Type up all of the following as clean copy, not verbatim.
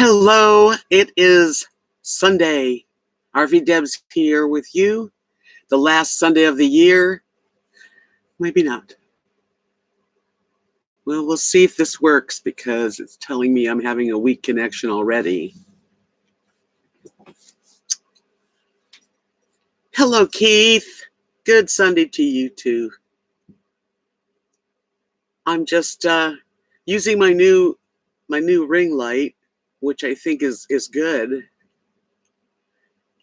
Hello, it is Sunday. RVDebs here with you. The last Sunday of the year. Maybe not. Well, we'll see if this works because it's telling me I'm having a weak connection already. Hello, Keith. Good Sunday to you too. I'm just using my new ring light, which I think is good.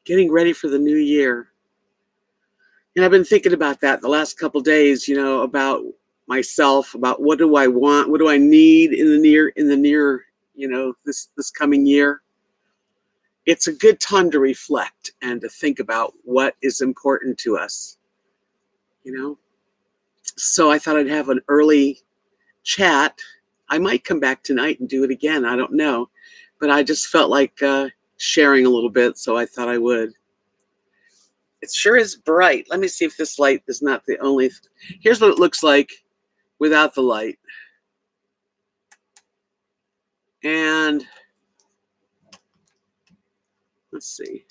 Getting ready for the new year. And I've been thinking about that the last couple days, about myself, about what do I want, what do I need in the near, this coming year. It's a good time to reflect and to think about what is important to us, you know. So I thought I'd have an early chat. I might come back tonight and do it again. I don't know, but I just felt like sharing a little bit, so I thought I would. It sure is bright. Let me see if this light is not the only. Here's what it looks like without the light. And let's see.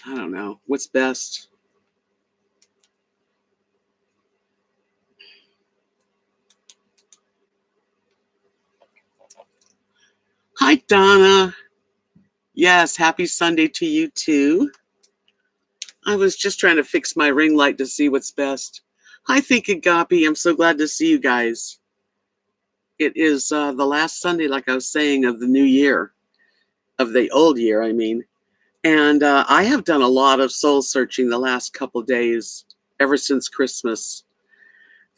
I don't know. What's best? Hi, Donna. Yes, happy Sunday to you too. I was just trying to fix my ring light to see what's best. Hi, Think Agape. I'm so glad to see you guys. It is the last Sunday, like I was saying, of the new year, of the old year, I mean. And I have done a lot of soul searching the last couple days, ever since Christmas,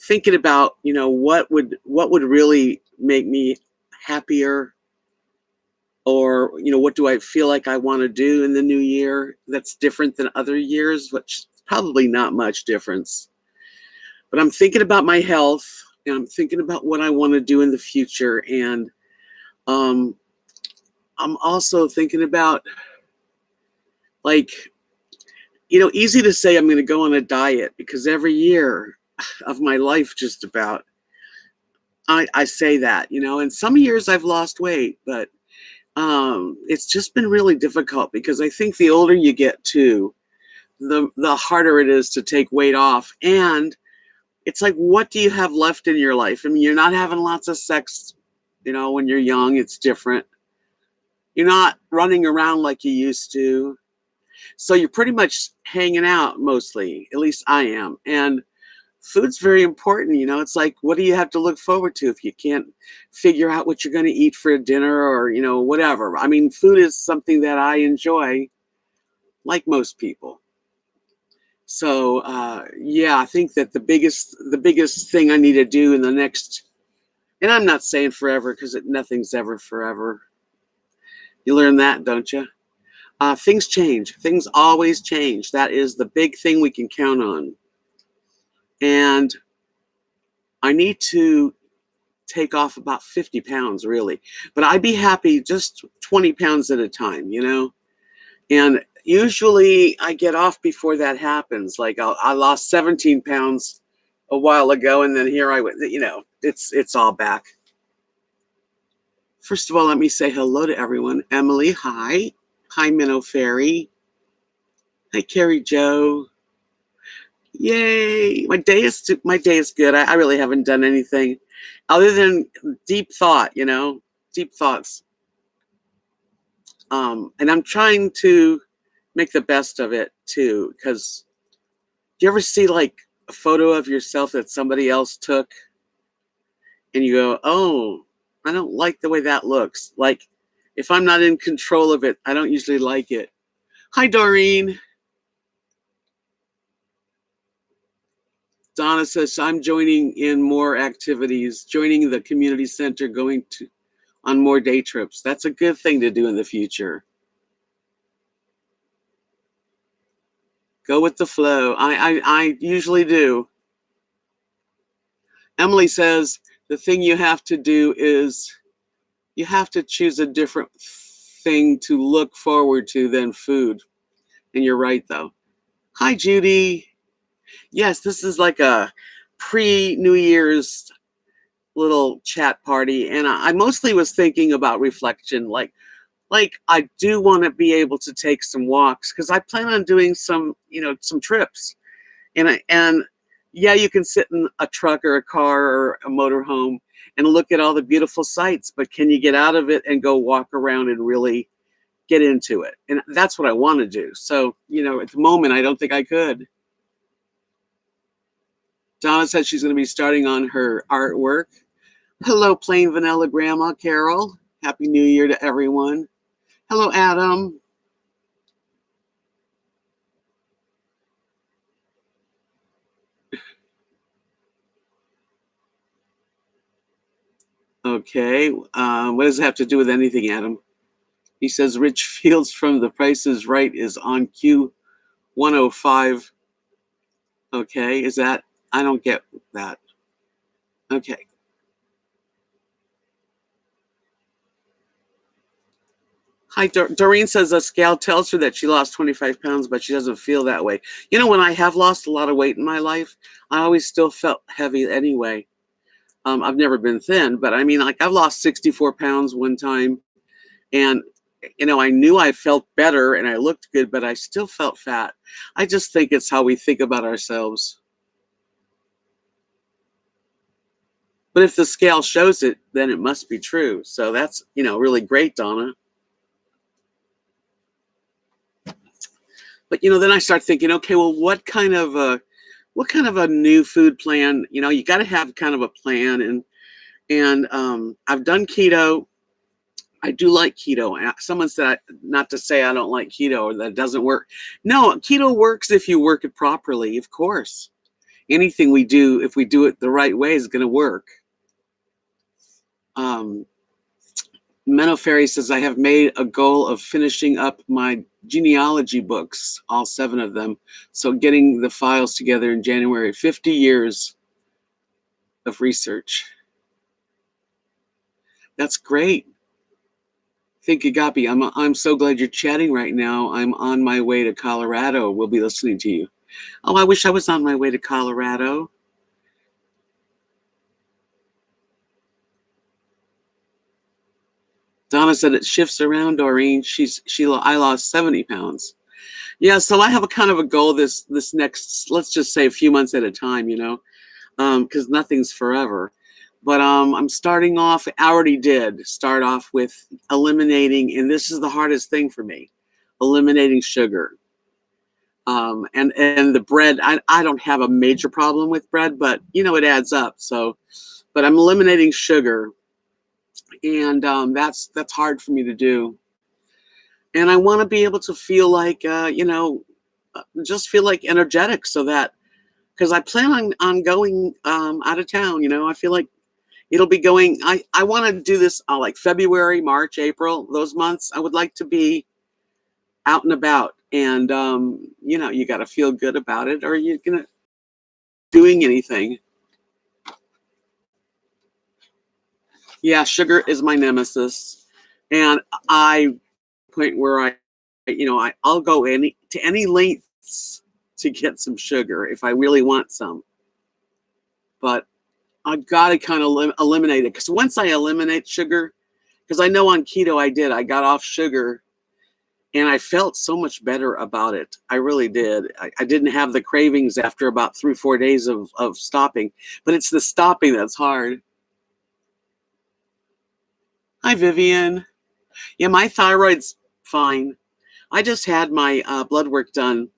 thinking about, what would really make me happier, or what do I feel like I want to do in the new year that's different than other years, which is probably not much difference. But I'm thinking about my health, and I'm thinking about what I want to do in the future, and um, I'm also thinking about, like, easy to say I'm going to go on a diet, because every year of my life, just about, I say that, and some years I've lost weight, but it's just been really difficult, because I think the older you get too, the harder it is to take weight off. And it's like, what do you have left in your life? I mean, you're not having lots of sex, when you're young. It's different. You're not running around like you used to. So you're pretty much hanging out mostly, at least I am. And food's very important. It's like, what do you have to look forward to if you can't figure out what you're going to eat for dinner, or whatever. I mean, food is something that I enjoy, like most people. So yeah, I think that the biggest thing I need to do in the next, and I'm not saying forever, because nothing's ever forever. You learn that, don't you? Things change. Things always change. That is the big thing we can count on. And I need to take off about 50 pounds, really. But I'd be happy just 20 pounds at a time, And usually I get off before that happens. Like, I lost 17 pounds a while ago, and then here I went, it's all back. First of all, let me say hello to everyone. Emily, hi. Hi, Minnow Fairy. Hi, Carrie Joe. Yay! My day is good. I really haven't done anything other than deep thought, deep thoughts. And I'm trying to make the best of it too, because do you ever see, like, a photo of yourself that somebody else took, and you go, oh, I don't like the way that looks. Like, if I'm not in control of it, I don't usually like it. Hi, Doreen. Donna says, I'm joining in more activities, joining the community center, going on more day trips. That's a good thing to do in the future. Go with the flow. I usually do. Emily says, the thing you have to do is you have to choose a different thing to look forward to than food. And you're right, though. Hi, Judy. Yes, this is like a pre-New Year's little chat party, and I mostly was thinking about reflection. Like I do want to be able to take some walks because I plan on doing some, some trips. And yeah, you can sit in a truck or a car or a motorhome and look at all the beautiful sights, but can you get out of it and go walk around and really get into it? And that's what I want to do. So, at the moment, I don't think I could. Donna said she's going to be starting on her artwork. Hello, plain vanilla grandma Carol. Happy New Year to everyone. Hello, Adam. Okay. What does it have to do with anything, Adam? He says Rich Fields from The Price is Right is on Q105. Okay. Is that? I don't get that. Okay. Hi, Doreen says a scale tells her that she lost 25 pounds, but she doesn't feel that way. When I have lost a lot of weight in my life, I always still felt heavy anyway. I've never been thin, but I mean, like I've lost 64 pounds one time, and I knew I felt better and I looked good, but I still felt fat. I just think it's how we think about ourselves. But if the scale shows it, then it must be true. So that's, really great, Donna. But then I start thinking, okay, well, what kind of a new food plan? You got to have kind of a plan, and I've done keto. I do like keto. Someone said not to say I don't like keto or that it doesn't work. No, keto works if you work it properly. Of course, anything we do, if we do it the right way, is going to work. Um, Menno Fairy says I have made a goal of finishing up my genealogy books, all 7 of them. So getting the files together in January. 50 years of research. That's great. Thank you, Gabi. I'm so glad you're chatting right now. I'm on my way to Colorado. We'll be listening to you. Oh, I wish I was on my way to Colorado. Donna said it shifts around, Doreen. I lost 70 pounds. Yeah, so I have a kind of a goal this next, let's just say a few months at a time, because nothing's forever. But I'm starting off, I already did start off with eliminating, and this is the hardest thing for me, eliminating sugar. And the bread, I don't have a major problem with bread, but it adds up. So, but I'm eliminating sugar, and that's hard for me to do. And I want to be able to feel like, just feel like energetic, so that because I plan on going out of town. I feel like it'll be going. I want to do this like February, March, April, those months. I would like to be out and about, and you got to feel good about it, or you're gonna doing anything. Yeah, sugar is my nemesis, and I point where I'll go to any lengths to get some sugar if I really want some, but I've got to kind of eliminate it, because once I eliminate sugar, because I know on keto I got off sugar, and I felt so much better about it. I really did. I didn't have the cravings after about 3-4 days of stopping, but it's the stopping that's hard. Hi, Vivian. Yeah, my thyroid's fine. I just had my blood work done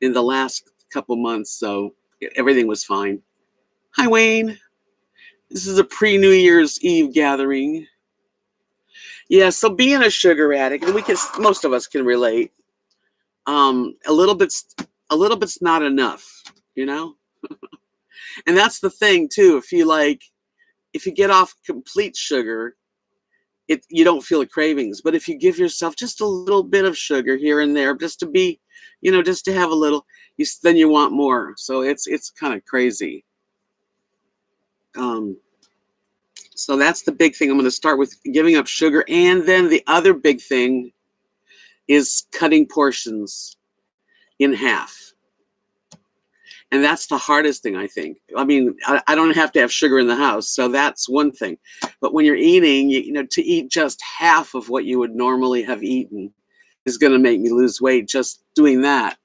in the last couple months, so everything was fine. Hi, Wayne. This is a pre-New Year's Eve gathering. Yeah, so being a sugar addict, and most of us can relate. A little bit's not enough, you know. And that's the thing too. If you get off complete sugar, you don't feel the cravings. But if you give yourself just a little bit of sugar here and there, just to be, just to have a little, then you want more. So it's kind of crazy. So that's the big thing. I'm going to start with giving up sugar, and then the other big thing is cutting portions in half. And that's the hardest thing, I think. I mean, I don't have to have sugar in the house, so that's one thing. But when you're eating, to eat just half of what you would normally have eaten is going to make me lose weight just doing that.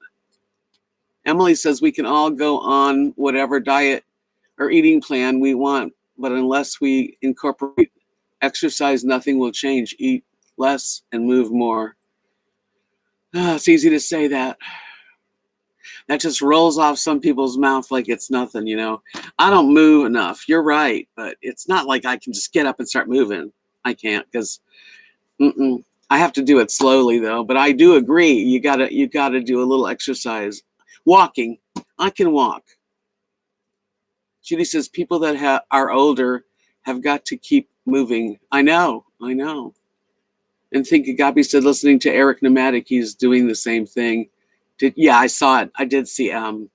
Emily says we can all go on whatever diet or eating plan we want, but unless we incorporate exercise, nothing will change. Eat less and move more. It's easy to say that. That just rolls off some people's mouth like it's nothing, I don't move enough. You're right, but it's not like I can just get up and start moving. I can't because I have to do it slowly though. But I do agree. You gotta do a little exercise. Walking. I can walk. Judy says people that are older have got to keep moving. I know. And Think Agape said listening to Eric Pneumatic, he's doing the same thing. Yeah, I saw it. I did see and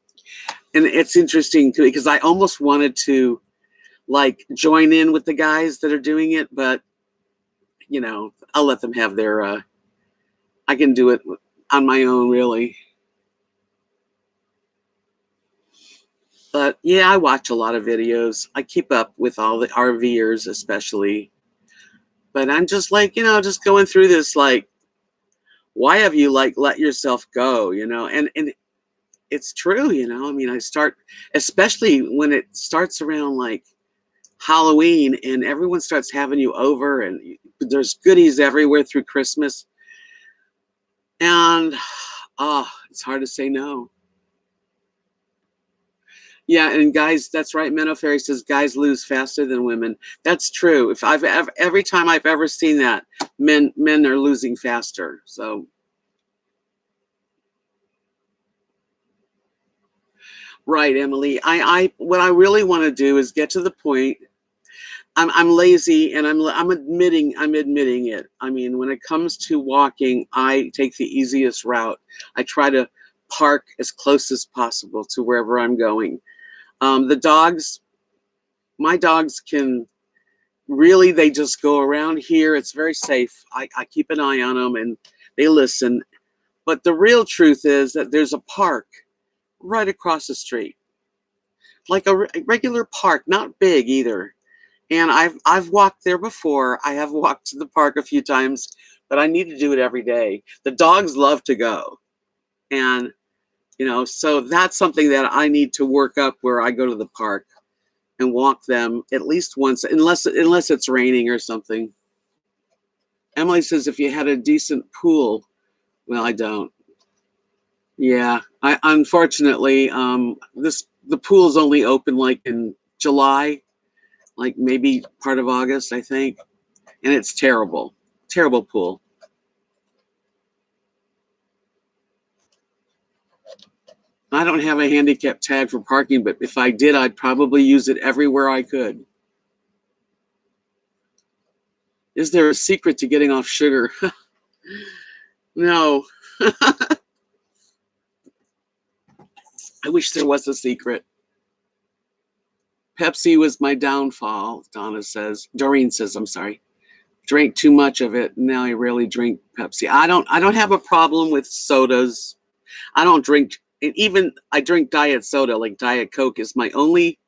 it's interesting too, because I almost wanted to like join in with the guys that are doing it, but I'll let them have their I can do it on my own really. But yeah, I watch a lot of videos. I keep up with all the RVers especially. But I'm just like, just going through this like, why have you like let yourself go, and it's true, I mean, I start, especially when it starts around like Halloween and everyone starts having you over and there's goodies everywhere through Christmas. And it's hard to say no. Yeah, and guys, that's right. Menno Fairy says guys lose faster than women. That's true. If I've ever, every time I've ever seen that, men are losing faster. So right, Emily. I what I really want to do is get to the point. I'm lazy, and I'm admitting it. I mean, when it comes to walking, I take the easiest route. I try to park as close as possible to wherever I'm going. The dogs, my dogs can really, they just go around here. It's very safe. I keep an eye on them and they listen. But the real truth is that there's a park right across the street, like a regular park, not big either. And I've walked there before. I have walked to the park a few times, but I need to do it every day. The dogs love to go. And, so that's something that I need to work up where I go to the park and walk them at least once, unless it's raining or something. Emily says if you had a decent pool. Well, I don't. Yeah, I unfortunately the pool's only open like in July, like maybe part of August, I think, and it's terrible, terrible pool. I don't have a handicap tag for parking, but if I did, I'd probably use it everywhere I could. Is there a secret to getting off sugar? No. I wish there was a secret. Pepsi was my downfall, Doreen says, I'm sorry. Drank too much of it. Now I rarely drink Pepsi. I don't have a problem with sodas. I don't drink, and even I drink diet soda, like Diet Coke is my only,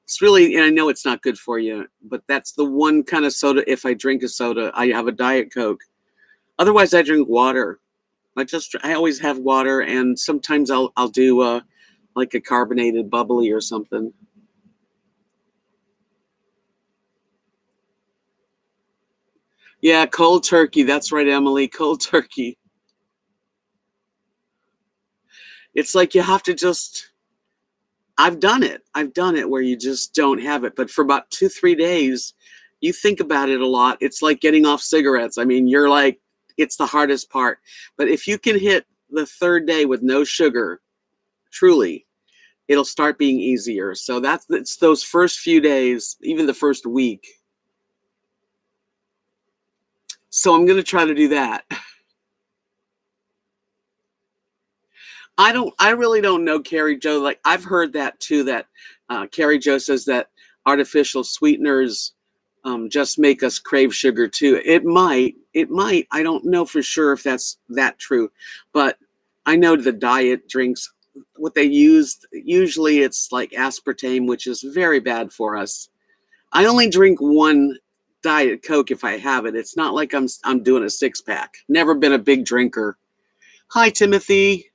it's really, and I know it's not good for you, but that's the one kind of soda. If I drink a soda, I have a Diet Coke. Otherwise I drink water. I always have water, and sometimes I'll do like a carbonated bubbly or something. Yeah, cold turkey. That's right, Emily. Cold turkey. It's like you have to just, I've done it. I've done it where you just don't have it. But for about 2-3 days, you think about it a lot. It's like getting off cigarettes. I mean, you're like, it's the hardest part. But if you can hit the third day with no sugar, truly, it'll start being easier. So it's those first few days, even the first week. So I'm going to try to do that. I really don't know Carrie Joe. Like I've heard that too, that Carrie Joe says that artificial sweeteners just make us crave sugar too. It might. I don't know for sure if that's that true, but I know the diet drinks, what they use. Usually it's like aspartame, which is very bad for us. I only drink one Diet Coke if I have it. It's not like I'm doing a 6-pack. Never been a big drinker. Hi, Timothy.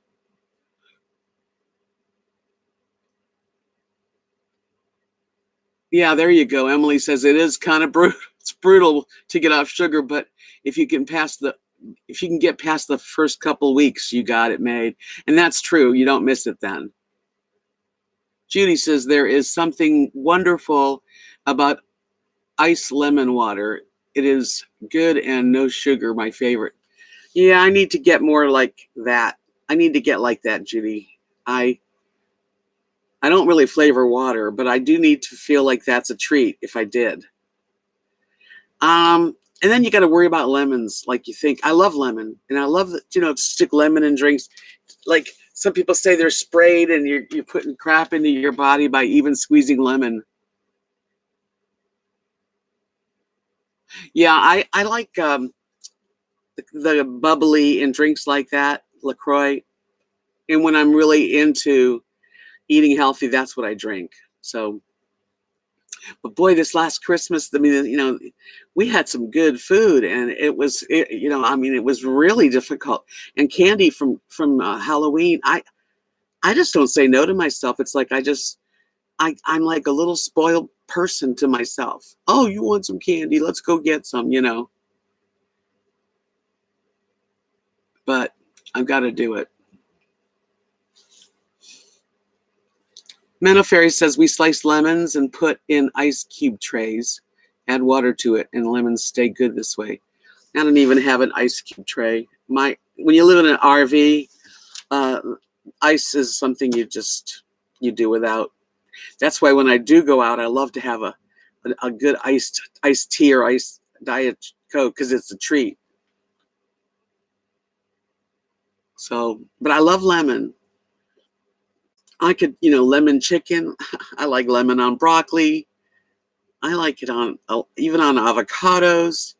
Yeah, there you go. Emily says it is kind of brutal. It's brutal to get off sugar, but if you can get past the first couple weeks, you got it made. And that's true. You don't miss it then. Judy says there is something wonderful about iced lemon water. It is good and no sugar, my favorite. Yeah, I need to get more like that. I need to get like that, Judy. I I don't really flavor water, but I do need to feel like that's a treat if I did. And then you got to worry about lemons. Like you think, I love lemon, and I love that stick lemon in drinks. Like some people say, they're sprayed, and you're putting crap into your body by even squeezing lemon. Yeah, I like the bubbly in drinks like that, LaCroix. And when I'm really into eating healthy, that's what I drink. So, but boy, this last Christmas, I mean, we had some good food, and I mean, it was really difficult. And candy from Halloween, I just don't say no to myself. It's like I'm like a little spoiled person to myself. Oh, you want some candy? Let's go get some. But I've got to do it. Menno Fairy says we slice lemons and put in ice cube trays, add water to it, and lemons stay good this way. I don't even have an ice cube tray. When you live in an RV, uh, ice is something you do without. That's why when I do go out, I love to have a good iced tea or iced Diet Coke because it's a treat. So, but I love lemon. I could, lemon chicken. I like lemon on broccoli. I like it on even on avocados.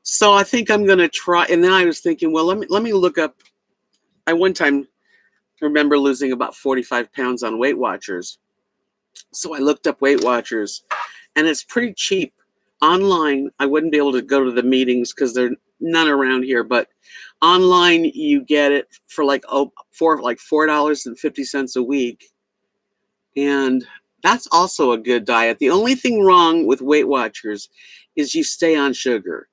So I think I'm gonna try. And then I was thinking, well, let me look up. I one time remember losing about 45 pounds on Weight Watchers. So I looked up Weight Watchers, and it's pretty cheap online. I wouldn't be able to go to the meetings because there are none around here, but online you get it for like $4.50 a week, and that's also a good diet. The only thing wrong with Weight Watchers is you stay on sugar.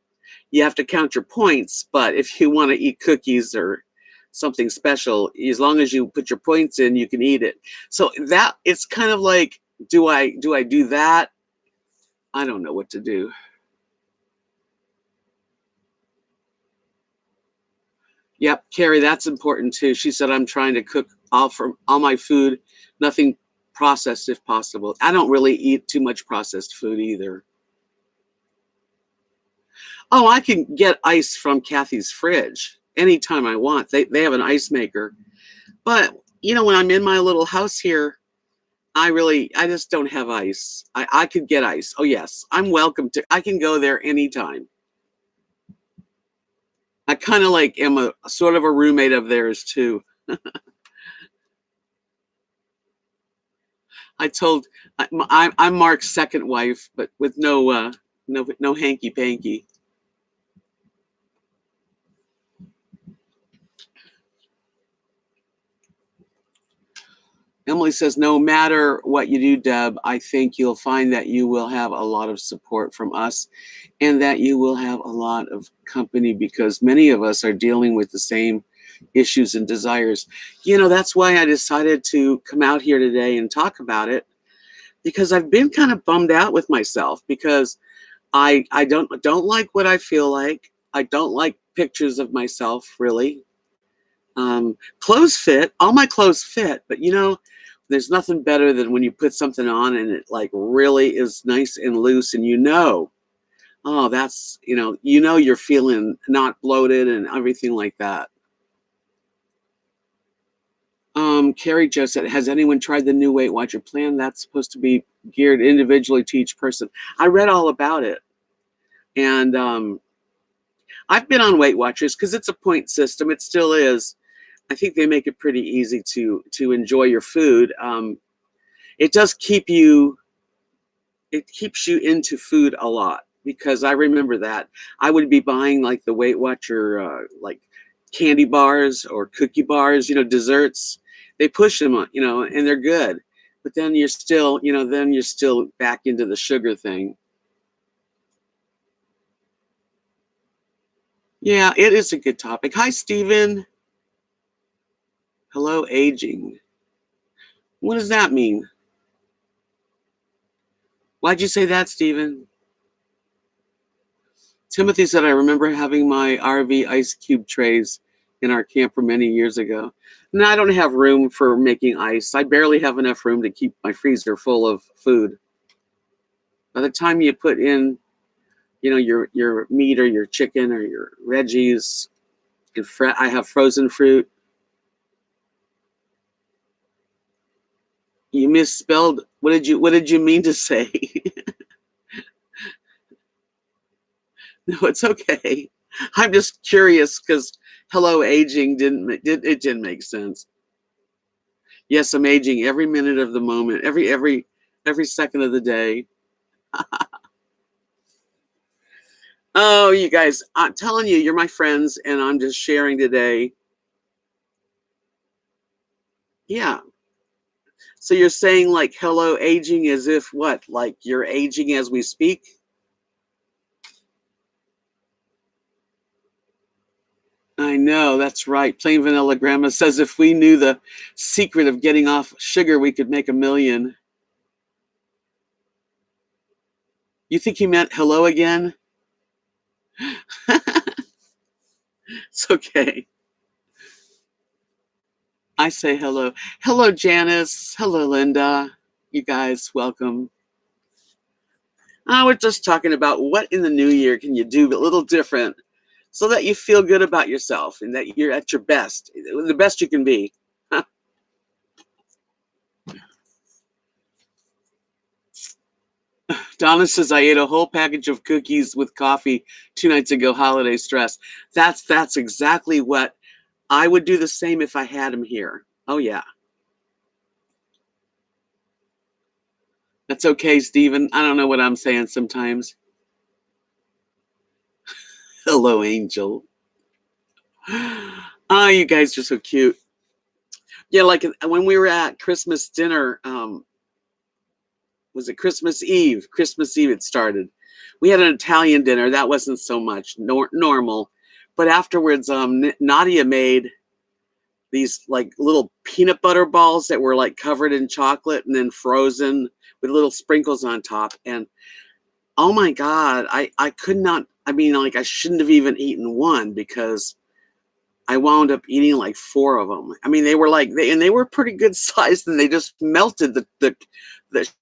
You have to count your points, but if you want to eat cookies or something special, as long as you put your points in, you can eat it. So that it's kind of like, do I do that? I don't know what to do. Yep, Carrie, that's important too. She said I'm trying to cook all my food, nothing processed if possible. I don't really eat too much processed food either. Oh, I can get ice from Kathy's fridge anytime I want. They have an ice maker. But when I'm in my little house here, I just don't have ice. I could get ice. Oh yes, I'm welcome to. I can go there anytime. I kind of like am a sort of a roommate of theirs too. I'm Mark's second wife, but with no hanky panky. Emily says, no matter what you do, Deb, I think you'll find that you will have a lot of support from us and that you will have a lot of company because many of us are dealing with the same issues and desires. That's why I decided to come out here today and talk about it because I've been kind of bummed out with myself because I don't like what I feel like. I don't like pictures of myself really. Clothes fit, all my clothes fit, but there's nothing better than when you put something on and it like really is nice and loose and oh, that's, you're feeling not bloated and everything like that. Carrie just said, has anyone tried the new Weight Watcher plan? That's supposed to be geared individually to each person. I read all about it. And I've been on Weight Watchers because it's a point system. It still is. I think they make it pretty easy to enjoy your food. It does keep you, it keeps you into food a lot, because I remember that I would be buying like the Weight Watcher, like candy bars or cookie bars, desserts. They push them, and they're good, but then you're still, then you're still back into the sugar thing. Yeah, it is a good topic. Hi, Stephen. Hello, aging. What does that mean? Why'd you say that, Stephen? Timothy said, I remember having my RV ice cube trays in our camper many years ago. No, I don't have room for making ice. I barely have enough room to keep my freezer full of food. By the time you put in, your meat or your chicken or your veggies, and I have frozen fruit. You misspelled. What did you mean to say? No, it's okay. I'm just curious because hello aging didn't make sense. Yes, I'm aging every minute of the moment, every second of the day. Oh, you guys, I'm telling you, you're my friends, and I'm just sharing today. Yeah. So you're saying like hello aging as if what? Like you're aging as we speak? I know, that's right. Plain vanilla grandma says if we knew the secret of getting off sugar, we could make a million. You think he meant hello again? It's okay. I say hello. Hello, Janice. Hello, Linda. You guys, welcome. We're just talking about what in the new year can you do a little different so that you feel good about yourself and that you're at your best, the best you can be. Donna says, I ate a whole package of cookies with coffee 2 nights ago, holiday stress. That's exactly what I would do, the same if I had them here. Oh, yeah. That's okay, Stephen. I don't know what I'm saying sometimes. Hello, Angel. Oh, you guys are so cute. Yeah, like when we were at Christmas dinner, was it Christmas Eve? Christmas Eve it started. We had an Italian dinner. That wasn't so much normal. But afterwards, Nadia made these like little peanut butter balls that were like covered in chocolate and then frozen with little sprinkles on top. And oh my God, I could not, I mean, like I shouldn't have even eaten one because I wound up eating like four of them. I mean, they were like, they were pretty good sized, and they just melted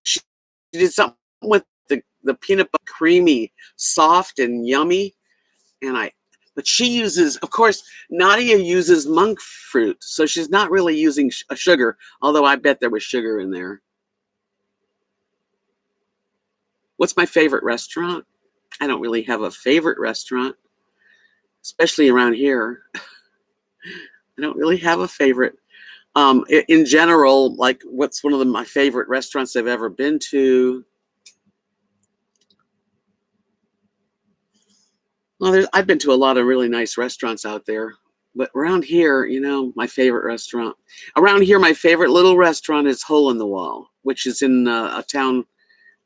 she did something with the peanut butter, creamy, soft and yummy. And but she uses, of course, Nadia uses monk fruit, so she's not really using a sugar, although I bet there was sugar in there. What's my favorite restaurant? I don't really have a favorite restaurant, especially around here. I don't really have a favorite. In general, like what's one of my favorite restaurants I've ever been to? Well, I've been to a lot of really nice restaurants out there, but around here, my favorite restaurant around here, my favorite little restaurant is Hole in the Wall, which is in a town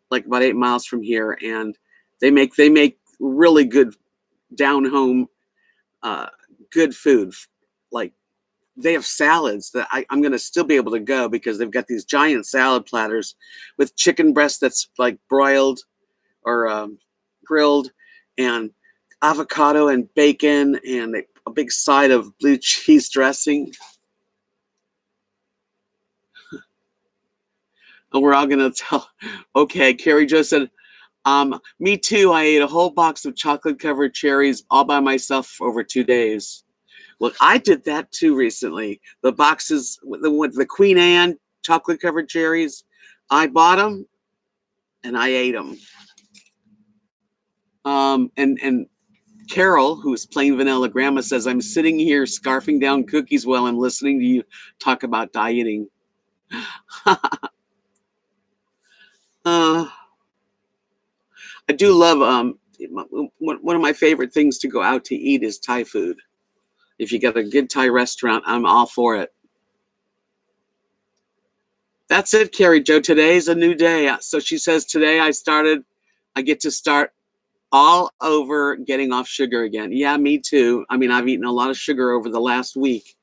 like about 8 miles from here, and they make really good down home, uh, good food. Like they have salads that I'm going to still be able to go because they've got these giant salad platters with chicken breast that's like broiled or grilled, and avocado and bacon, and a big side of blue cheese dressing. And we're all going to tell. Okay, Carrie Jo said, me too. I ate a whole box of chocolate covered cherries all by myself for over 2 days. Well, I did that too recently. The boxes with the Queen Anne chocolate covered cherries, I bought them and I ate them. And Carol, who's plain vanilla grandma, says, I'm sitting here scarfing down cookies while I'm listening to you talk about dieting. I do love, one of my favorite things to go out to eat is Thai food. If you get a good Thai restaurant, I'm all for it. That's it, Carrie Joe. Today's a new day. So she says, today I get to start all over getting off sugar again. Yeah, me too. I mean, I've eaten a lot of sugar over the last week,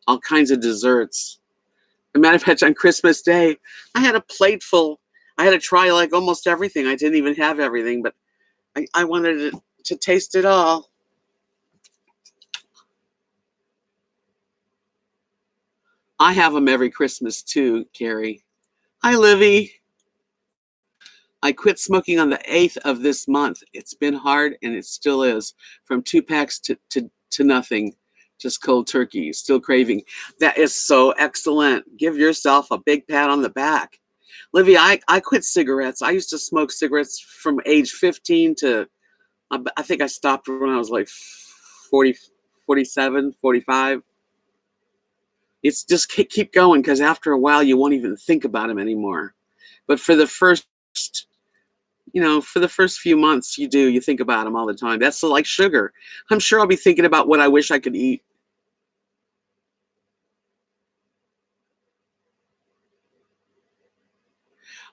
all kinds of desserts. As a matter of fact, on Christmas Day, I had a plate full. I had to try like almost everything. I didn't even have everything, but I wanted to taste it all. I have them every Christmas too, Carrie. Hi, Livy. I quit smoking on the 8th of this month. It's been hard, and it still is. From 2 packs to nothing, just cold turkey. Still craving. That is so excellent. Give yourself a big pat on the back. Livy, I quit cigarettes. I used to smoke cigarettes from age 15 to, I think I stopped when I was like 40, 47, 45. It's just keep going, because after a while you won't even think about them anymore. But for the first few months, you think about them all the time. That's like sugar. I'm sure I'll be thinking about what I wish I could eat.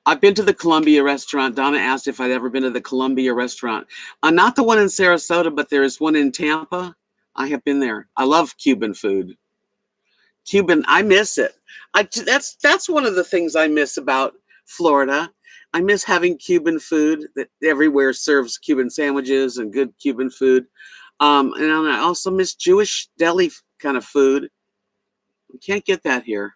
I've been to the Columbia restaurant. Donna asked if I'd ever been to the Columbia restaurant. Not the one in Sarasota, but there is one in Tampa. I have been there. I love Cuban food. I miss it. That's one of the things I miss about Florida. I miss having Cuban food. That everywhere serves Cuban sandwiches and good Cuban food. And I also miss Jewish deli kind of food. You can't get that here.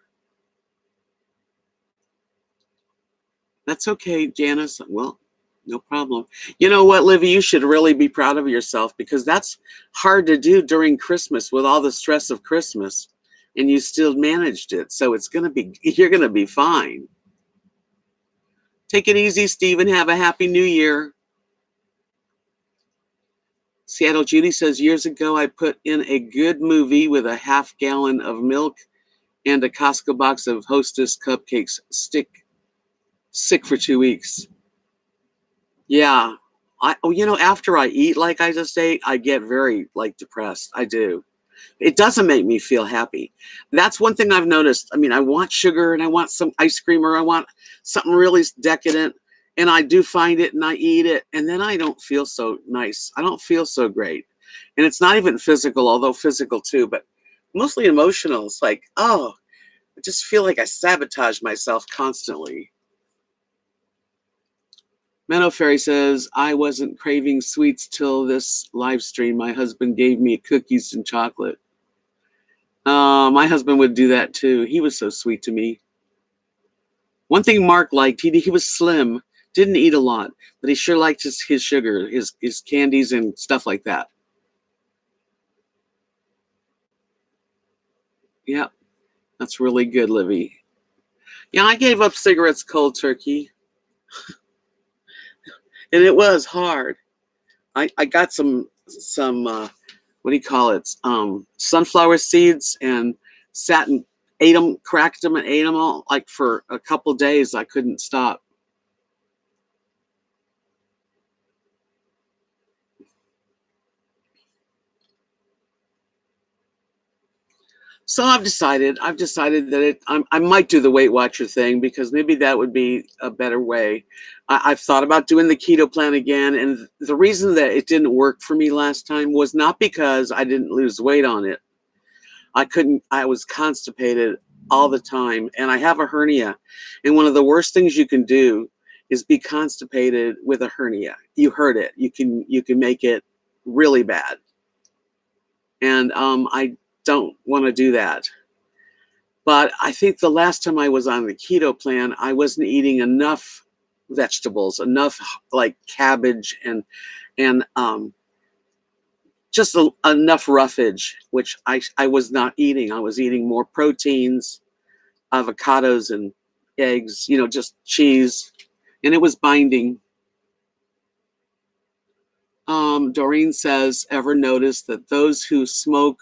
That's okay, Janice. Well, no problem. You know what, Livy? You should really be proud of yourself, because that's hard to do during Christmas with all the stress of Christmas, and you still managed it. So you're gonna be fine. Take it easy, Stephen. Have a happy new year. Seattle Judy says, years ago, I put in a good movie with a half-gallon of milk and a Costco box of Hostess cupcakes. Sick for 2 weeks. Yeah. After I eat, like I just ate, I get very depressed. I do. It doesn't make me feel happy. That's one thing I've noticed. I mean, I want sugar and I want some ice cream, or I want something really decadent, and I do find it and I eat it, and then I don't feel so nice. I don't feel so great. And it's not even physical, although physical too, but mostly emotional. It's like, oh, I just feel like I sabotage myself constantly. Meadow Fairy says, I wasn't craving sweets till this live stream. My husband gave me cookies and chocolate. My husband would do that too. He was so sweet to me. One thing Mark liked, he was slim, didn't eat a lot, but he sure liked his sugar, his candies and stuff like that. Yeah, that's really good, Livy. Yeah, I gave up cigarettes cold turkey, and it was hard. I got some what do you call it? Sunflower seeds, and sat and ate them, cracked them and ate them all like for a couple days. I couldn't stop. So I've decided that I might do the Weight Watcher thing, because maybe that would be a better way. I've thought about doing the keto plan again, and the reason that it didn't work for me last time was not because I didn't lose weight on it. I was constipated all the time, and I have a hernia. And one of the worst things you can do is be constipated with a hernia. You heard it. You can make it really bad. And I don't want to do that. But I think the last time I was on the keto plan, I wasn't eating enough vegetables, enough like cabbage and just enough roughage, which I was not eating. I was eating more proteins, avocados and eggs, just cheese, and it was binding. Doreen says, ever notice that those who smoke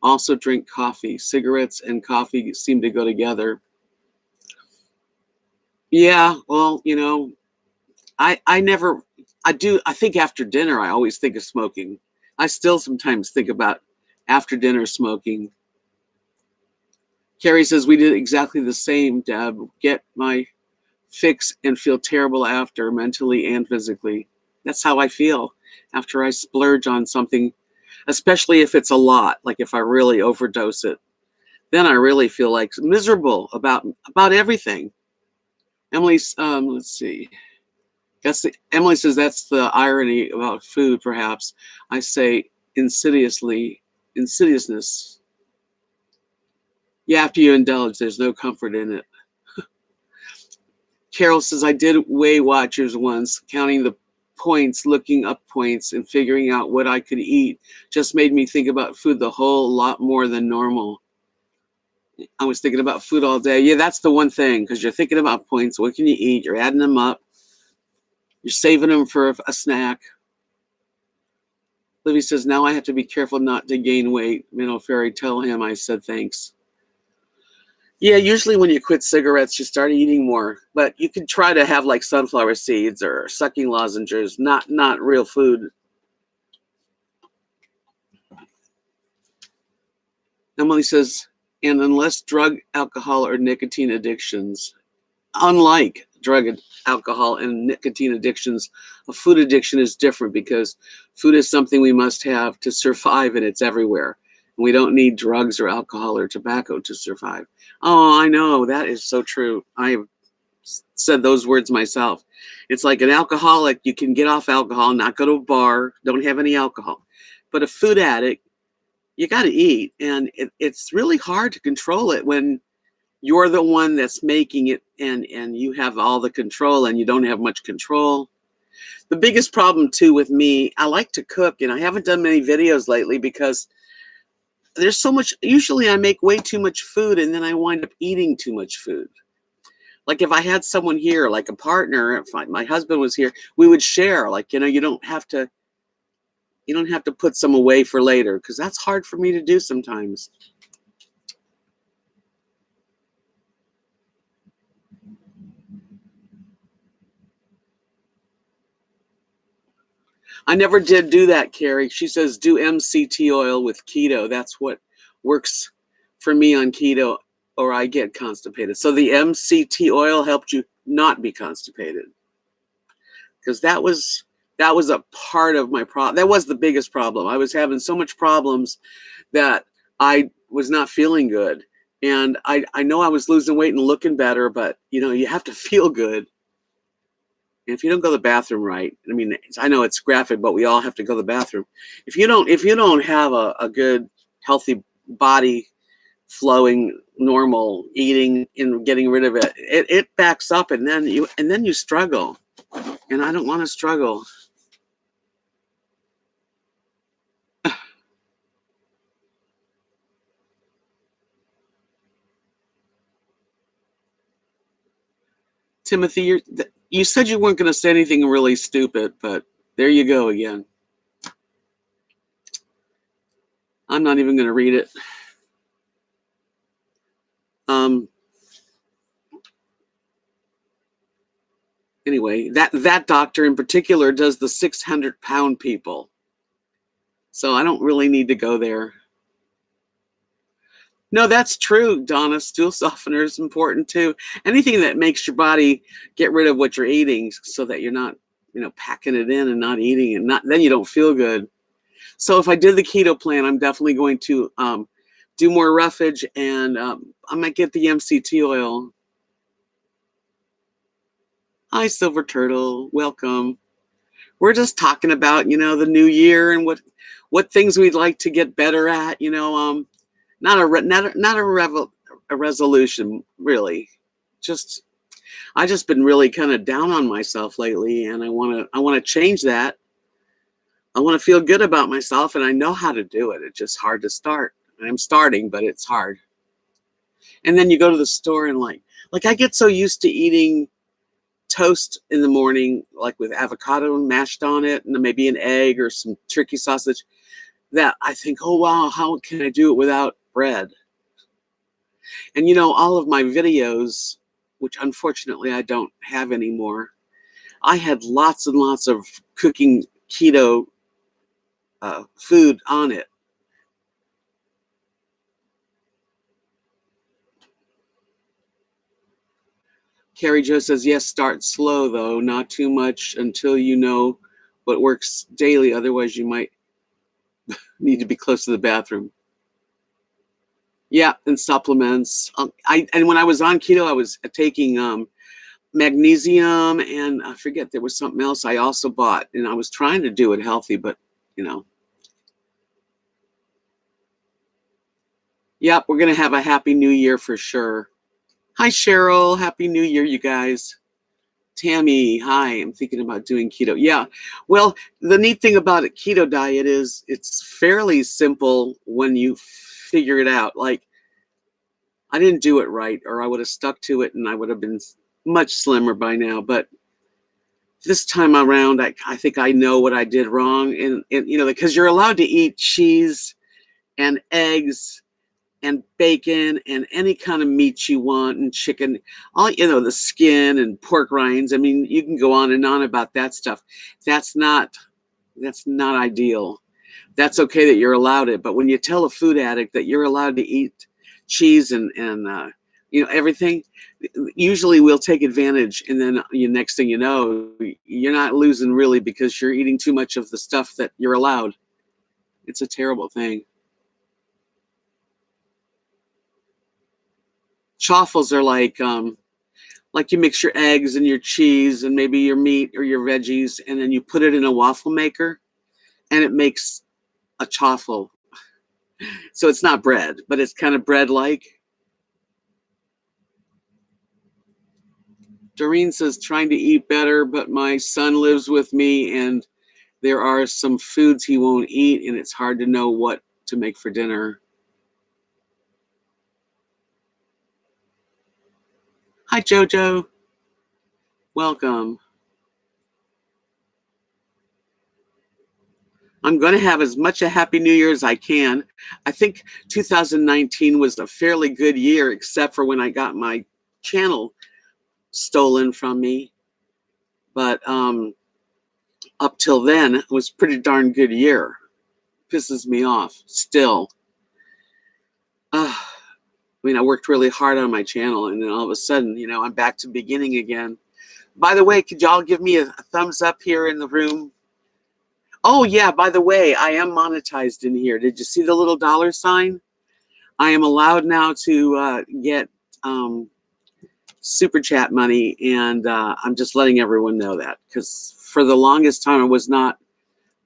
also drink coffee? Cigarettes and coffee seem to go together. Yeah, well, I never, I think after dinner, I always think of smoking. I still sometimes think about after dinner smoking. Carrie says, we did exactly the same, Deb. Get my fix and feel terrible after, mentally and physically. That's how I feel after I splurge on something, especially if it's a lot, like if I really overdose it. Then I really feel like miserable about everything. Emily's, let's see. Emily says that's the irony about food, perhaps. I say insidiousness. Yeah, after you indulge, there's no comfort in it. Carol says, I did Weight Watchers once, counting the points, looking up points, and figuring out what I could eat. Just made me think about food the whole lot more than normal. I was thinking about food all day. Yeah, that's the one thing, because you're thinking about points. What can you eat? You're adding them up. You're saving them for a snack. Livy says, now I have to be careful not to gain weight. Minnow Fairy, tell him I said thanks. Yeah, usually when you quit cigarettes, you start eating more. But you can try to have like sunflower seeds or sucking lozenges, not real food. Emily says, and unless drug, alcohol, or nicotine addictions, unlike drug, alcohol, and nicotine addictions, a food addiction is different because food is something we must have to survive, and it's everywhere. And we don't need drugs or alcohol or tobacco to survive. Oh, I know. That is so true. I've said those words myself. It's like an alcoholic, you can get off alcohol, not go to a bar, don't have any alcohol. But a food addict, you got to eat. And it's really hard to control it when you're the one that's making it and you have all the control and you don't have much control. The biggest problem too with me, I like to cook and I haven't done many videos lately because there's so much. Usually I make way too much food and then I wind up eating too much food. Like if I had someone here, like a partner, if my husband was here, we would share. Like, you don't have to put some away for later because that's hard for me to do sometimes. I never did do that, Carrie. She says do MCT oil with keto. That's what works for me on keto, or I get constipated. So the MCT oil helped you not be constipated, because that was a part of my problem. That was the biggest problem. I was having so much problems that I was not feeling good, and I know I was losing weight and looking better, but you have to feel good. And if you don't go to the bathroom right, I mean, I know it's graphic, but we all have to go to the bathroom. If you don't have a good, healthy body flowing, normal eating and getting rid of it, it backs up, and then you struggle. And I don't want to struggle. Timothy, you said you weren't going to say anything really stupid, but there you go again. I'm not even going to read it. Anyway, that doctor in particular does the 600-pound people. So I don't really need to go there. No, that's true, Donna. Stool softener is important too. Anything that makes your body get rid of what you're eating so that you're not, packing it in and not eating it. Then you don't feel good. So if I did the keto plan, I'm definitely going to do more roughage, and I might get the MCT oil. Hi, Silver Turtle. Welcome. We're just talking about, the new year and what things we'd like to get better at. Not a resolution, really. I just been really kind of down on myself lately, and I want to change that. I want to feel good about myself, and I know how to do it. It's just hard to start. I'm starting, but it's hard. And then you go to the store and like I get so used to eating toast in the morning, like with avocado mashed on it, and then maybe an egg or some turkey sausage, that I think, oh wow, how can I do it without bread? And all of my videos, which unfortunately I don't have anymore, I had lots and lots of cooking keto food on it. Carrie Jo says, yes, start slow though, not too much until you know what works daily. Otherwise, you might need to be close to the bathroom. Yeah, and supplements. And when I was on keto, I was taking magnesium, and I forget, there was something else I also bought, and I was trying to do it healthy, but Yep, we're gonna have a happy new year for sure. Hi Cheryl, happy new year, you guys. Tammy, hi, I'm thinking about doing keto. Yeah, well, the neat thing about a keto diet is it's fairly simple when you figure it out. Like, I didn't do it right, or I would have stuck to it and I would have been much slimmer by now. But this time around, I think I know what I did wrong. And because you're allowed to eat cheese and eggs and bacon and any kind of meat you want, and chicken, all the skin and pork rinds. I mean, you can go on and on about that stuff. That's not ideal. That's okay that you're allowed it, but when you tell a food addict that you're allowed to eat cheese and everything, usually we'll take advantage, and then next thing you know, you're not losing really because you're eating too much of the stuff that you're allowed. It's a terrible thing. Chaffles are like you mix your eggs and your cheese and maybe your meat or your veggies, and then you put it in a waffle maker, and it makes a chaffle. So it's not bread, but it's kind of bread-like. Doreen says, trying to eat better, but my son lives with me, and there are some foods he won't eat, and it's hard to know what to make for dinner. Hi, Jojo. Welcome. I'm going to have as much a Happy New Year as I can. I think 2019 was a fairly good year, except for when I got my channel stolen from me. But up till then, it was a pretty darn good year. Pisses me off still. I mean, I worked really hard on my channel, and then all of a sudden, I'm back to beginning again. By the way, could y'all give me a thumbs up here in the room? Oh, yeah, by the way, I am monetized in here. Did you see the little dollar sign? I am allowed now to get super chat money, and I'm just letting everyone know that, because for the longest time I was not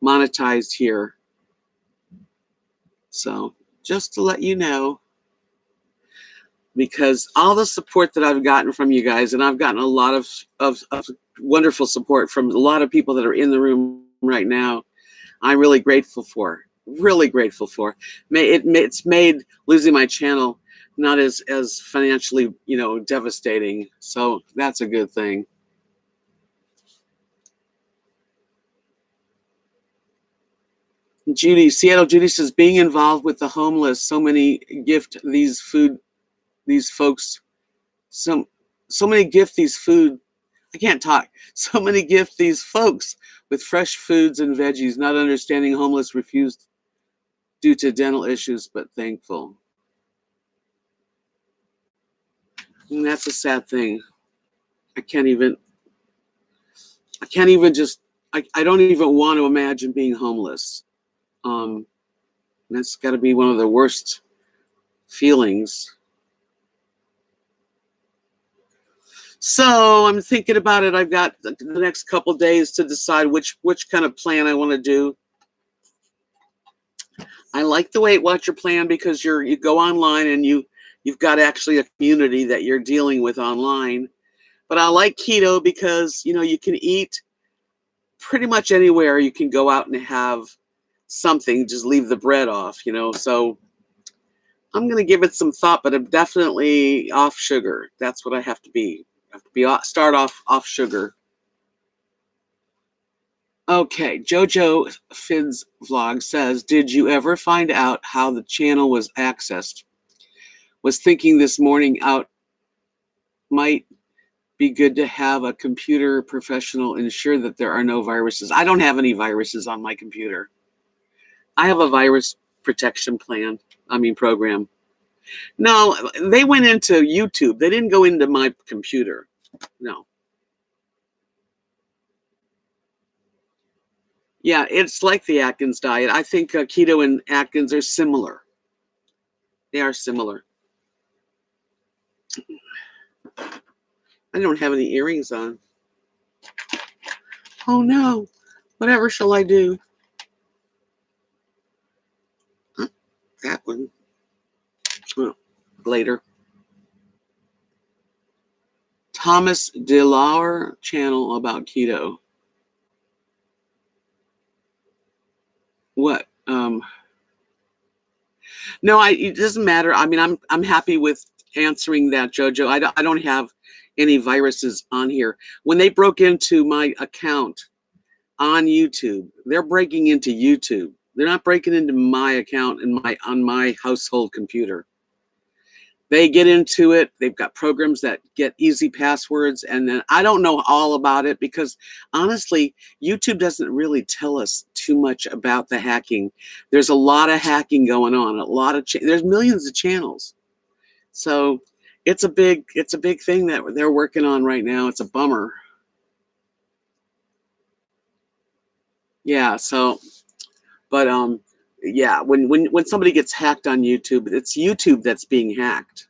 monetized here. So just to let you know, because all the support that I've gotten from you guys, and I've gotten a lot of wonderful support from a lot of people that are in the room right now, I'm really grateful for. Really grateful for. It's made losing my channel not as financially, devastating. So that's a good thing. Seattle Judy says, being involved with the homeless, so many gift these folks, so many gift these food. I can't talk. So many gift these folks with fresh foods and veggies, not understanding homeless refused due to dental issues, but thankful. And that's a sad thing. I can't even just, I don't even want to imagine being homeless. That's got to be one of the worst feelings. So I'm thinking about it. I've got the next couple days to decide which kind of plan I want to do. I like the Weight Watcher plan because you go online and you've got actually a community that you're dealing with online. But I like keto because you can eat pretty much anywhere. You can go out and have something, just leave the bread off, So I'm going to give it some thought, but I'm definitely off sugar. That's what I have to be. Start off sugar. Okay, Jojo Fid's vlog says, did you ever find out how the channel was accessed? Was thinking this morning out might be good to have a computer professional ensure that there are no viruses. I don't have any viruses on my computer. I have a virus protection program. No, they went into YouTube. They didn't go into my computer. No. Yeah, it's like the Atkins diet. I think keto and Atkins are similar. They are similar. I don't have any earrings on. Oh no. Whatever shall I do? Huh? That one. Oh, later. Thomas DeLauer channel about keto. What? No, it doesn't matter. I mean, I'm happy with answering that, Jojo. I don't have any viruses on here. When they broke into my account on YouTube, they're breaking into YouTube. They're not breaking into my account on my household computer. They get into it. They've got programs that get easy passwords, and then I don't know all about it because honestly, YouTube doesn't really tell us too much about the hacking. There's a lot of hacking going on. There's millions of channels, so it's a big thing that they're working on right now. It's a bummer. Yeah. So, but yeah, when somebody gets hacked on YouTube, it's YouTube that's being hacked.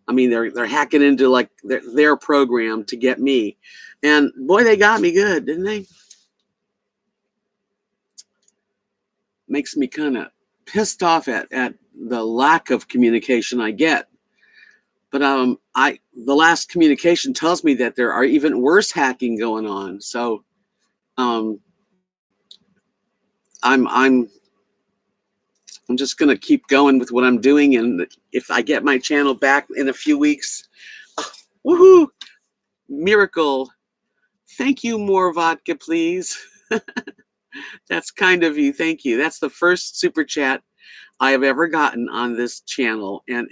I mean, they're hacking into like their program to get me, and boy, they got me good, didn't they? Makes me kind of pissed off at the lack of communication I get. But the last communication tells me that there are even worse hacking going on. So um, I'm just gonna keep going with what I'm doing, and if I get my channel back in a few weeks, woohoo! Miracle. Thank you. More vodka, please. That's kind of you. Thank you. That's the first super chat I have ever gotten on this channel. And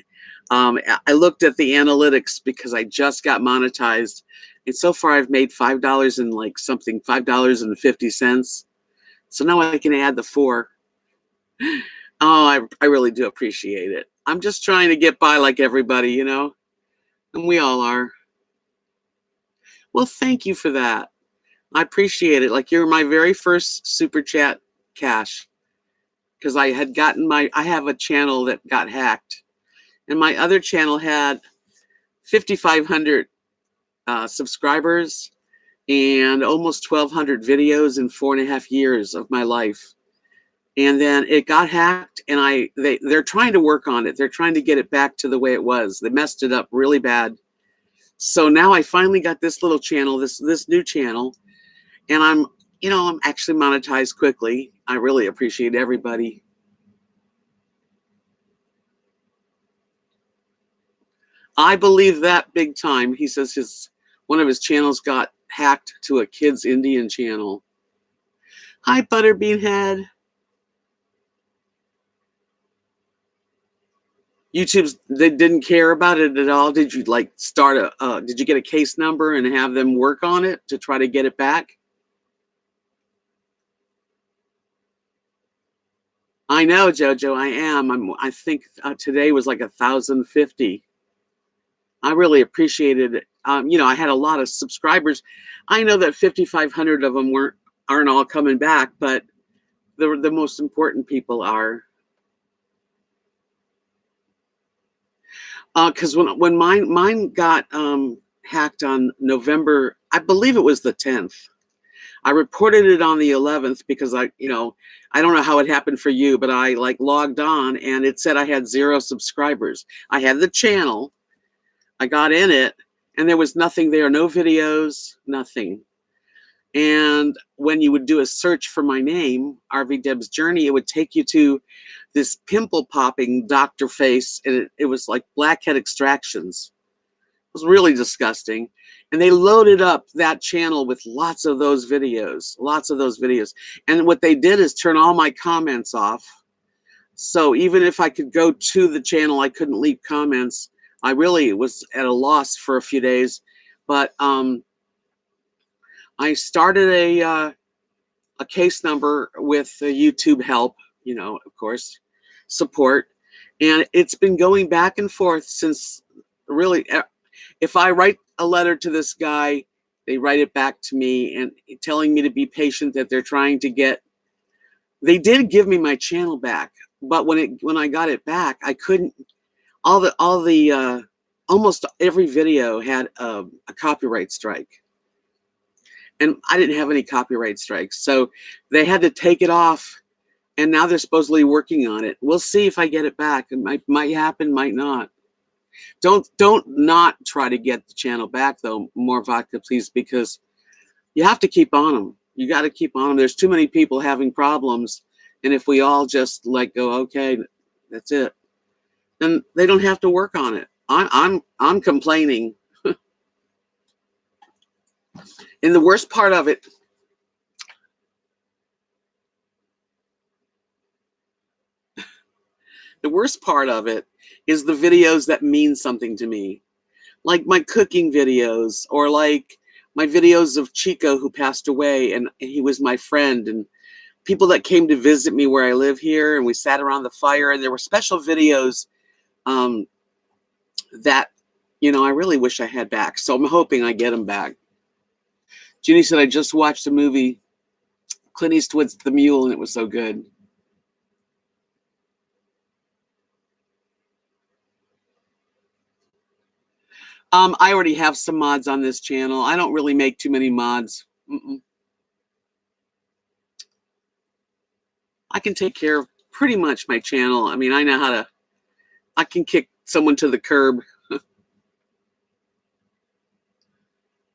I looked at the analytics because I just got monetized. And so far I've made $5 and like something, $5.50. So now I can add the 4. Oh, I really do appreciate it. I'm just trying to get by like everybody, you know, and we all are. Well, thank you for that. I appreciate it. Like you're my very first super chat cash. Because I have a channel that got hacked, and my other channel had 5,500 subscribers and almost 1,200 videos in 4.5 years of my life. And then it got hacked, and they're trying to work on it. They're trying to get it back to the way it was. They messed it up really bad. So now I finally got this little channel, this new channel, and I'm actually monetized quickly. I really appreciate everybody. I believe that big time. He says one of his channels got hacked to a kids Indian channel. Hi, Butterbean Head. They didn't care about it at all. Did you like did you get a case number and have them work on it to try to get it back? I know, Jojo, I am. I think today was like 1,050. I really appreciated it. I had a lot of subscribers. I know that 5,500 of them aren't all coming back, but the most important people are. Because when mine got hacked on November, I believe it was the 10th. I reported it on the 11th because I don't know how it happened for you, but I like logged on and it said I had 0 subscribers. I had the channel. I got in it and there was nothing there, no videos, nothing. And when you would do a search for my name, RVDebs Journey, it would take you to this pimple popping doctor face, and it was like blackhead extractions. was really disgusting. And they loaded up that channel with lots of those videos, lots of those videos. And what they did is turn all my comments off. So even if I could go to the channel, I couldn't leave comments. I really was at a loss for a few days. But I started a case number with YouTube help, you know, of course, support. And it's been going back and forth since really, if I write a letter to this guy, they write it back to me and telling me to be patient, that they're trying to get, they did give me my channel back, but when I got it back, I couldn't, almost every video had a copyright strike. And I didn't have any copyright strikes. So they had to take it off, and now they're supposedly working on it. We'll see if I get it back. It might happen, might not. Don't not try to get the channel back though, More Vodka Please, because you have to keep on them. You got to keep on them. There's too many people having problems, and if we all just like go, okay, that's it, then they don't have to work on it. I'm complaining. And the worst part of it, is the videos that mean something to me, like my cooking videos, or like my videos of Chico, who passed away, and he was my friend, and people that came to visit me where I live here, and we sat around the fire, and there were special videos that, you know, I really wish I had back. So I'm hoping I get them back. Judy said, I just watched the movie Clint Eastwood's The Mule, and it was so good. I already have some mods on this channel. I don't really make too many mods. I can take care of pretty much my channel. I mean, I know how to, I can kick someone to the curb.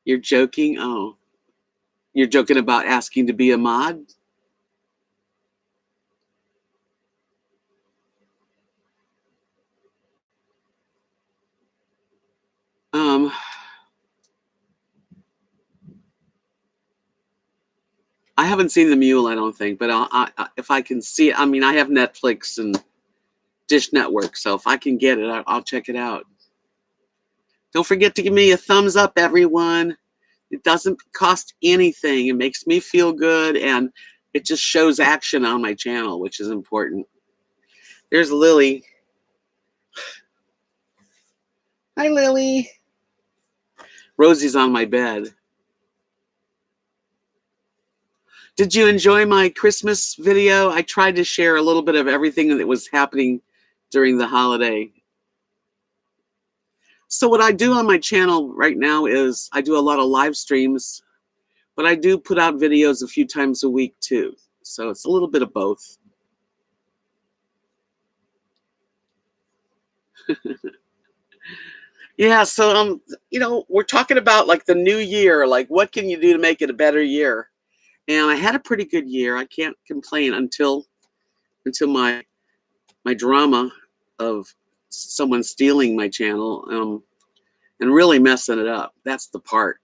You're joking? Oh, you're joking about asking to be a mod? I haven't seen The Mule, I don't think, but if I can see it, I mean, I have Netflix and Dish Network, so if I can get it, I'll check it out. Don't forget to give me a thumbs up, everyone. It doesn't cost anything. It makes me feel good, and it just shows action on my channel, which is important. There's Lily. Hi, Lily. Rosie's on my bed. Did you enjoy my Christmas video? I tried to share a little bit of everything that was happening during the holiday. So what I do on my channel right now is I do a lot of live streams, but I do put out videos a few times a week too. So it's a little bit of both. Yeah, so you know, we're talking about like the new year, like what can you do to make it a better year? And I had a pretty good year. I can't complain until my drama of someone stealing my channel and really messing it up. That's the part.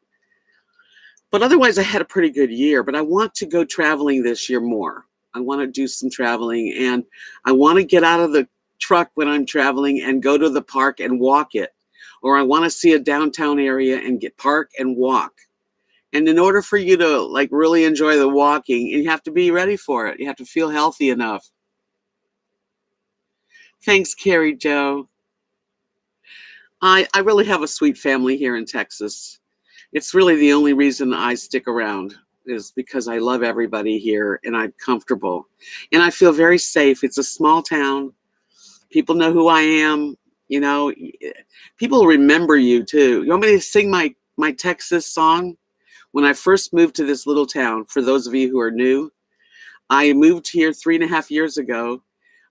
But otherwise, I had a pretty good year. But I want to go traveling this year more. I want to do some traveling, and I want to get out of the truck when I'm traveling and go to the park and walk it. Or I want to see a downtown area and get park and walk. And in order for you to like really enjoy the walking, you have to be ready for it. You have to feel healthy enough. Thanks, Carrie Joe. I really have a sweet family here in Texas. It's really the only reason I stick around, is because I love everybody here and I'm comfortable. And I feel very safe. It's a small town. People know who I am. You know, people remember you too. You want me to sing my Texas song? When I first moved to this little town, for those of you who are new, I moved here 3.5 years ago.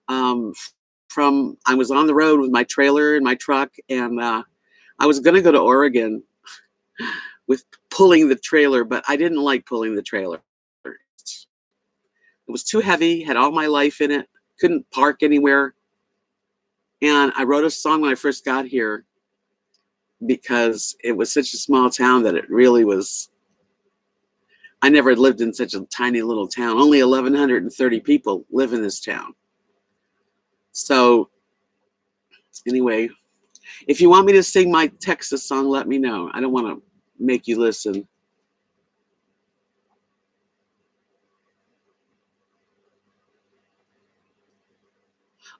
I was on the road with my trailer and my truck, and I was going to go to Oregon with pulling the trailer, but I didn't like pulling the trailer. It was too heavy, had all my life in it, couldn't park anywhere. And I wrote a song when I first got here because it was such a small town that it really was. I never lived in such a tiny little town. Only 1,130 people live in this town. So anyway, if you want me to sing my Texas song, let me know. I don't want to make you listen.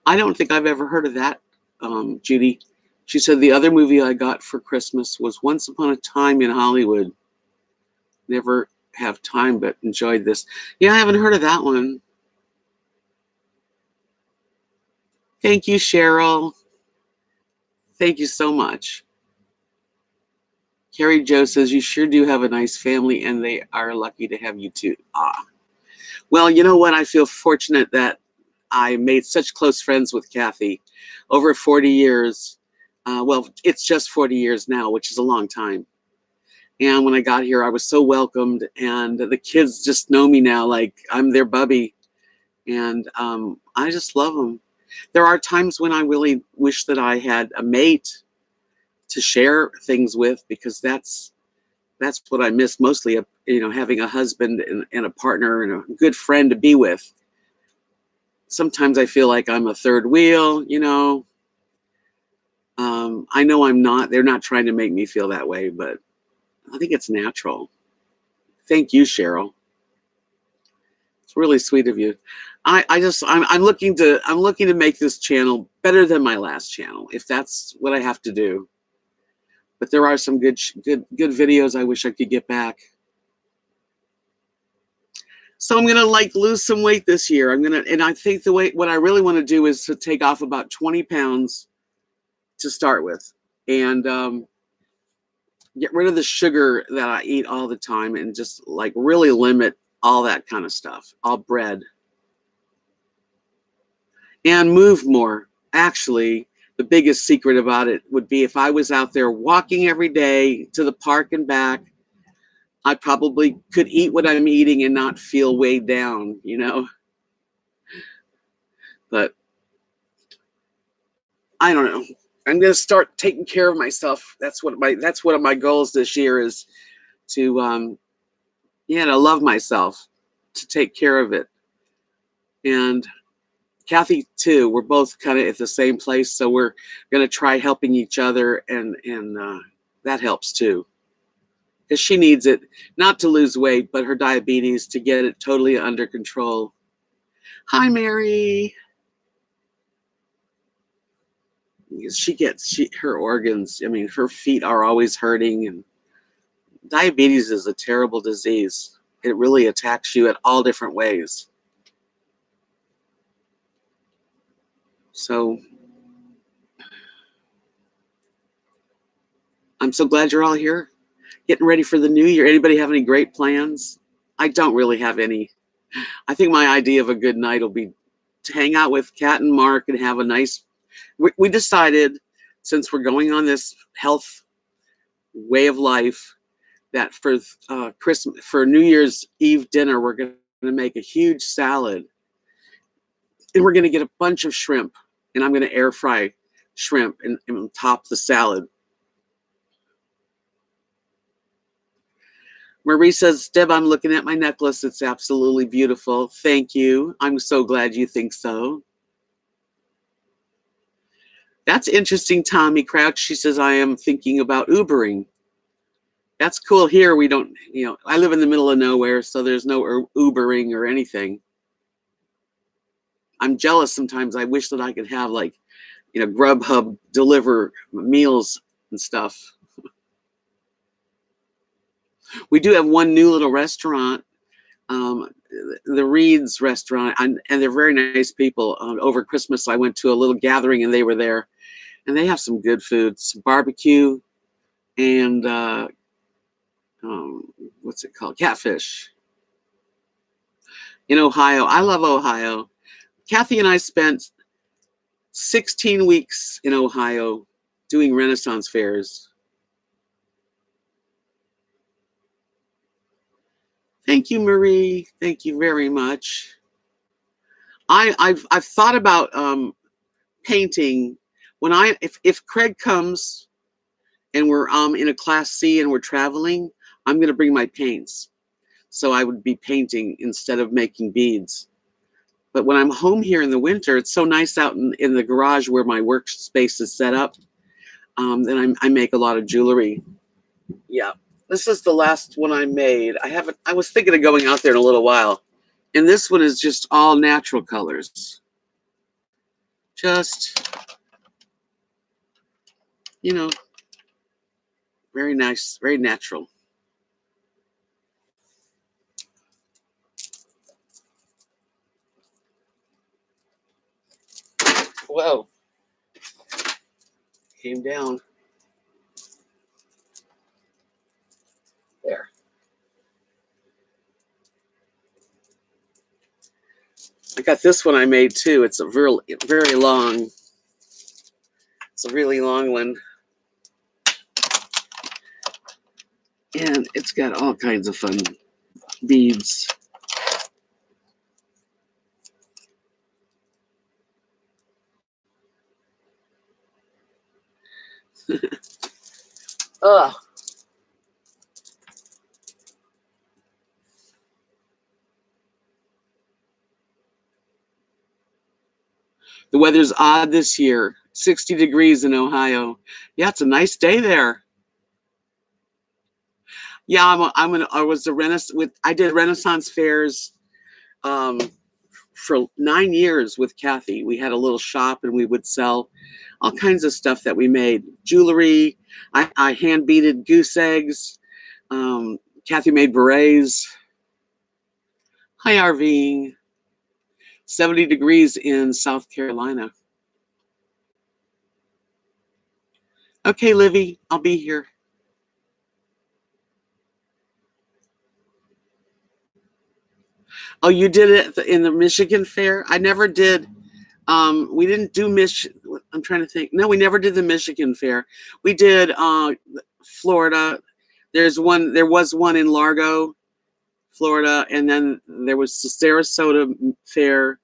I don't think I've ever heard of that, Judy. She said the other movie I got for Christmas was Once Upon a Time in Hollywood. Never have time, but enjoyed this. Yeah, I haven't heard of that one. Thank you, Cheryl. Thank you so much. Carrie Jo says, you sure do have a nice family, and they are lucky to have you too. Ah. Well, you know what? I feel fortunate that I made such close friends with Kathy over 40 years. Well, it's just 40 years now, which is a long time. And when I got here, I was so welcomed, and the kids just know me now like I'm their bubby, and I just love them. There are times when I really wish that I had a mate to share things with, because that's what I miss mostly. Having a husband and a partner and a good friend to be with. Sometimes I feel like I'm a third wheel. I know I'm not. They're not trying to make me feel that way, but I think it's natural. Thank you, Cheryl. It's really sweet of you. I'm looking to make this channel better than my last channel, if that's what I have to do. But there are some good videos I wish I could get back. So I'm gonna lose some weight this year. And I think what I really want to do is to take off about 20 pounds to start with, and get rid of the sugar that I eat all the time, and just really limit all that kind of stuff, all bread, and move more. Actually, the biggest secret about it would be if I was out there walking every day to the park and back, I probably could eat what I'm eating and not feel weighed down, But I don't know. I'm gonna start taking care of myself. That's one of my goals this year, is to to love myself, to take care of it. And Kathy too. We're both kind of at the same place, so we're gonna try helping each other, and that helps too, because she needs it, not to lose weight, but her diabetes, to get it totally under control. Hi, Mary. Her organs. I mean, her feet are always hurting, and diabetes is a terrible disease. It really attacks you at all different ways. So I'm so glad you're all here, getting ready for the new year. Anybody have any great plans? I don't really have any. I think my idea of a good night will be to hang out with Kat and Mark and have a nice. We decided, since we're going on this health way of life, that for New Year's Eve dinner, we're going to make a huge salad, and we're going to get a bunch of shrimp, and I'm going to air fry shrimp and top the salad. Marie says, Deb, I'm looking at my necklace. It's absolutely beautiful. Thank you. I'm so glad you think so. That's interesting, Tommy Crouch. She says, I am thinking about Ubering. That's cool. Here we don't, I live in the middle of nowhere, so there's no Ubering or anything. I'm jealous sometimes. I wish that I could have Grubhub deliver meals and stuff. We do have one new little restaurant, the Reed's restaurant, and they're very nice people. Over Christmas, I went to a little gathering, and they were there, and they have some good food, some barbecue, and what's it called? Catfish. In Ohio. I love Ohio. Kathy and I spent 16 weeks in Ohio doing Renaissance fairs. Thank you, Marie. Thank you very much. I've thought about painting. If Craig comes and we're in a class C and we're traveling, I'm going to bring my paints. So I would be painting instead of making beads. But when I'm home here in the winter, it's so nice out in the garage where my workspace is set up. Then I make a lot of jewelry. Yeah, this is the last one I made. I was thinking of going out there in a little while. And this one is just all natural colors. Just, you know, very nice, very natural. Whoa. Came down. There. I got this one I made too. It's a very long. It's a really long one. And it's got all kinds of fun beads. Ugh. The weather's odd this year. 60 degrees in Ohio. Yeah, it's a nice day there. Yeah, I did Renaissance fairs um, for 9 years with Kathy. We had a little shop and we would sell all kinds of stuff that we made. Jewelry. I hand beaded goose eggs. Kathy made berets. Hi, RV. 70 degrees in South Carolina. Okay, Livy, I'll be here. Oh, you did it in the Michigan Fair? I never did. We didn't do I'm trying to think. No, we never did the Michigan Fair. We did Florida. There was one in Largo, Florida, and then there was the Sarasota Fair.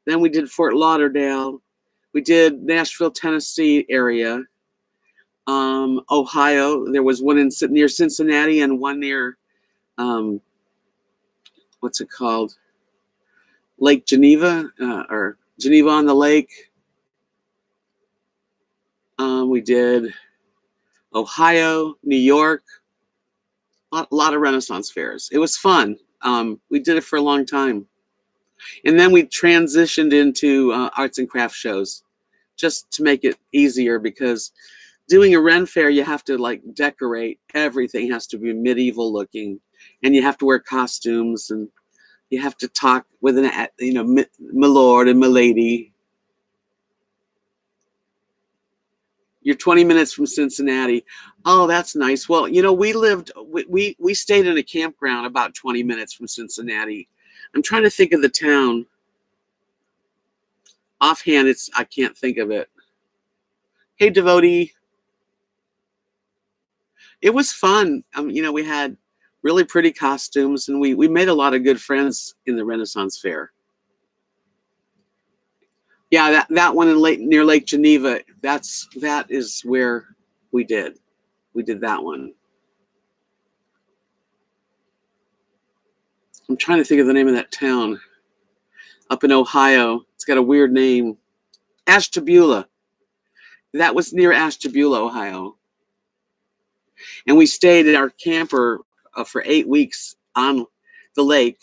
Then we did Fort Lauderdale. We did Nashville, Tennessee area. Ohio. There was one near Cincinnati and one near what's it called? Lake Geneva or Geneva on the Lake. We did Ohio, New York, a lot of Renaissance fairs. It was fun. We did it for a long time. And then we transitioned into arts and crafts shows just to make it easier, because doing a Ren fair, you have to like decorate. Everything has to be medieval looking, and you have to wear costumes, and you have to talk with my lord and my lady. You're 20 minutes from Cincinnati. Oh, that's nice. Well, we stayed in a campground about 20 minutes from Cincinnati. I'm trying to think of the town. Offhand, I can't think of it. Hey, devotee. It was fun. We had really pretty costumes, and we made a lot of good friends in the Renaissance Fair. Yeah, that one near Lake Geneva. That is where we did that one. I'm trying to think of the name of that town up in Ohio. It's got a weird name. Ashtabula. That was near Ashtabula, Ohio. And we stayed in our camper for 8 weeks on the lake,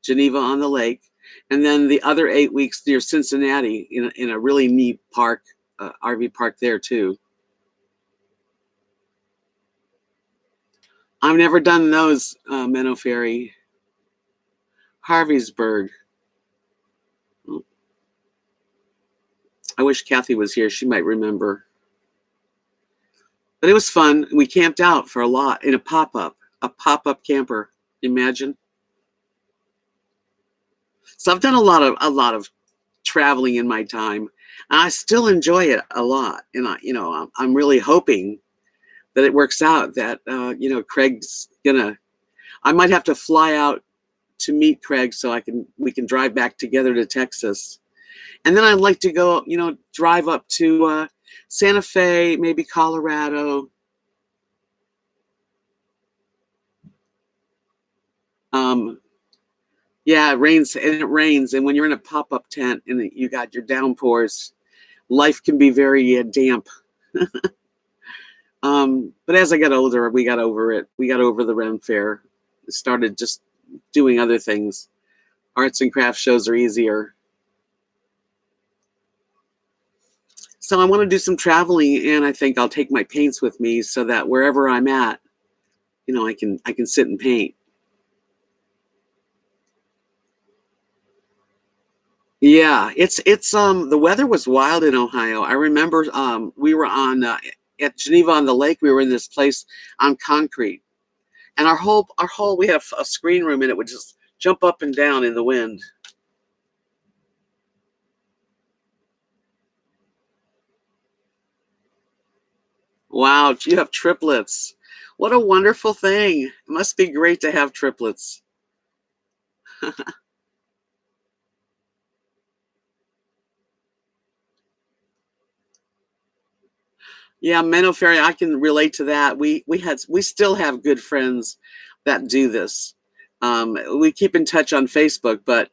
Geneva on the lake, and then the other 8 weeks near Cincinnati in a really neat park, RV park there too. I've never done those, Menno Ferry. Harveysburg. I wish Kathy was here. She might remember. But it was fun. We camped out for a lot in a pop-up camper. Imagine. So I've done a lot of traveling in my time, and I still enjoy it a lot. And I'm really hoping that it works out. That Craig's gonna. I might have to fly out to meet Craig so we can drive back together to Texas, and then I'd like to go drive up to Santa Fe, maybe Colorado. Yeah, it rains, and it rains. And when you're in a pop-up tent and you got your downpours, life can be very damp. But as I got older, we got over it. We got over the Ren Fair. Started just doing other things. Arts and crafts shows are easier. So I want to do some traveling, and I think I'll take my paints with me so that wherever I'm at, I can sit and paint. Yeah, it's the weather was wild in Ohio. I remember we were on at Geneva on the lake. We were in this place on concrete, and our whole we have a screen room, and it would just jump up and down in the wind. Wow, you have triplets. What a wonderful thing. It must be great to have triplets. Yeah, Menno Ferry, I can relate to that. We still have good friends that do this. We keep in touch on Facebook, but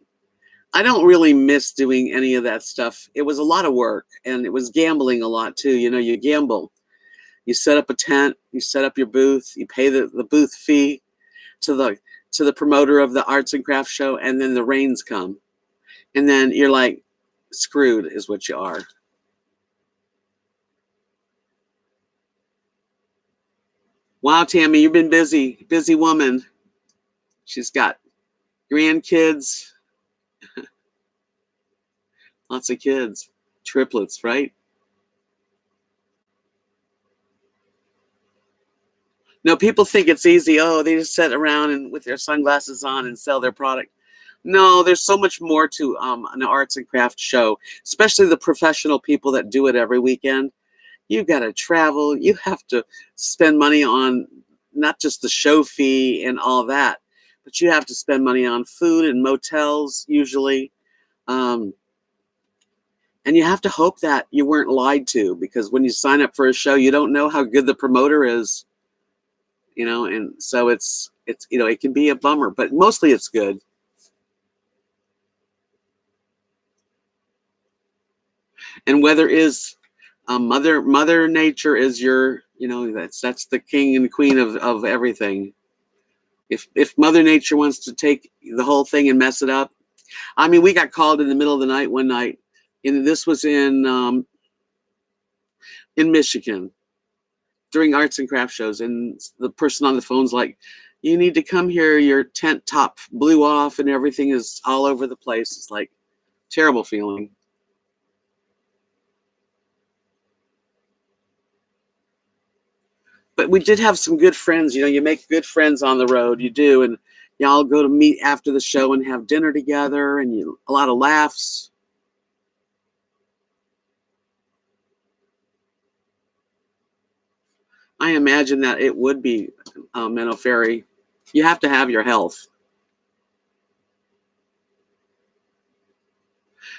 I don't really miss doing any of that stuff. It was a lot of work, and it was gambling a lot too. You gamble. You set up a tent, you set up your booth, you pay the booth fee to the promoter of the arts and crafts show, and then the rains come. And then you're like screwed is what you are. Wow, Tammy, you've been busy woman. She's got grandkids, lots of kids, triplets, right? No, people think it's easy. Oh, they just sit around and with their sunglasses on and sell their product. No, there's so much more to an arts and crafts show, especially the professional people that do it every weekend. You got to travel. You have to spend money on not just the show fee and all that, but you have to spend money on food and motels usually. Um, and you have to hope that you weren't lied to, because when you sign up for a show, you don't know how good the promoter is, and so it's it can be a bummer, but mostly it's good. And weather is mother nature is your, that's the king and queen of everything. If mother nature wants to take the whole thing and mess it up, I mean, we got called in the middle of the night one night, and this was in Michigan during arts and crafts shows, and the person on the phone's like, you need to come here, your tent top blew off and everything is all over the place. It's like terrible feeling. But we did have some good friends. You make good friends on the road, you do, and y'all go to meet after the show and have dinner together, and a lot of laughs. I imagine that it would be Menno Ferry. You have to have your health.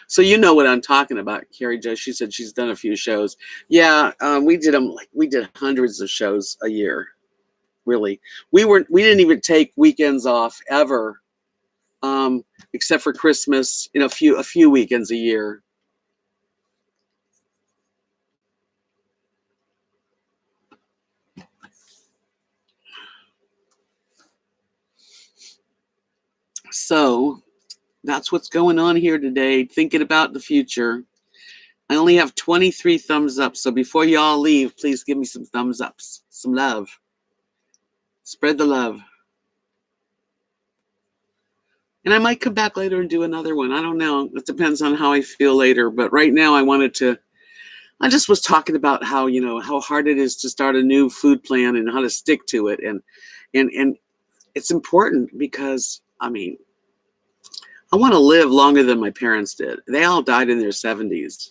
So you know what I'm talking about, Carrie Jo. She said she's done a few shows. Yeah, we did them, like we did hundreds of shows a year. Really, we didn't even take weekends off ever, um, except for Christmas. A few weekends a year. So that's what's going on here today. Thinking about the future. I only have 23 thumbs up, so before y'all leave, please give me some thumbs ups, some love. Spread the love. And I might come back later and do another one. I don't know. It depends on how I feel later. But right now, I just was talking about how hard it is to start a new food plan and how to stick to it. And it's important because, I mean, I want to live longer than my parents did. They all died in their 70s.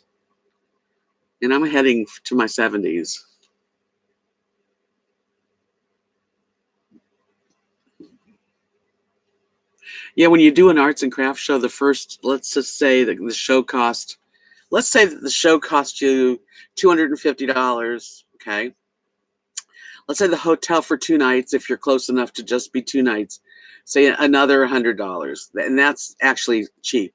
And I'm heading to my 70s. Yeah, when you do an arts and crafts show, let's just say that let's say that the show cost you $250, okay? let's say the hotel for 2 nights, if you're close enough to just be 2 nights, say another $100, and that's actually cheap.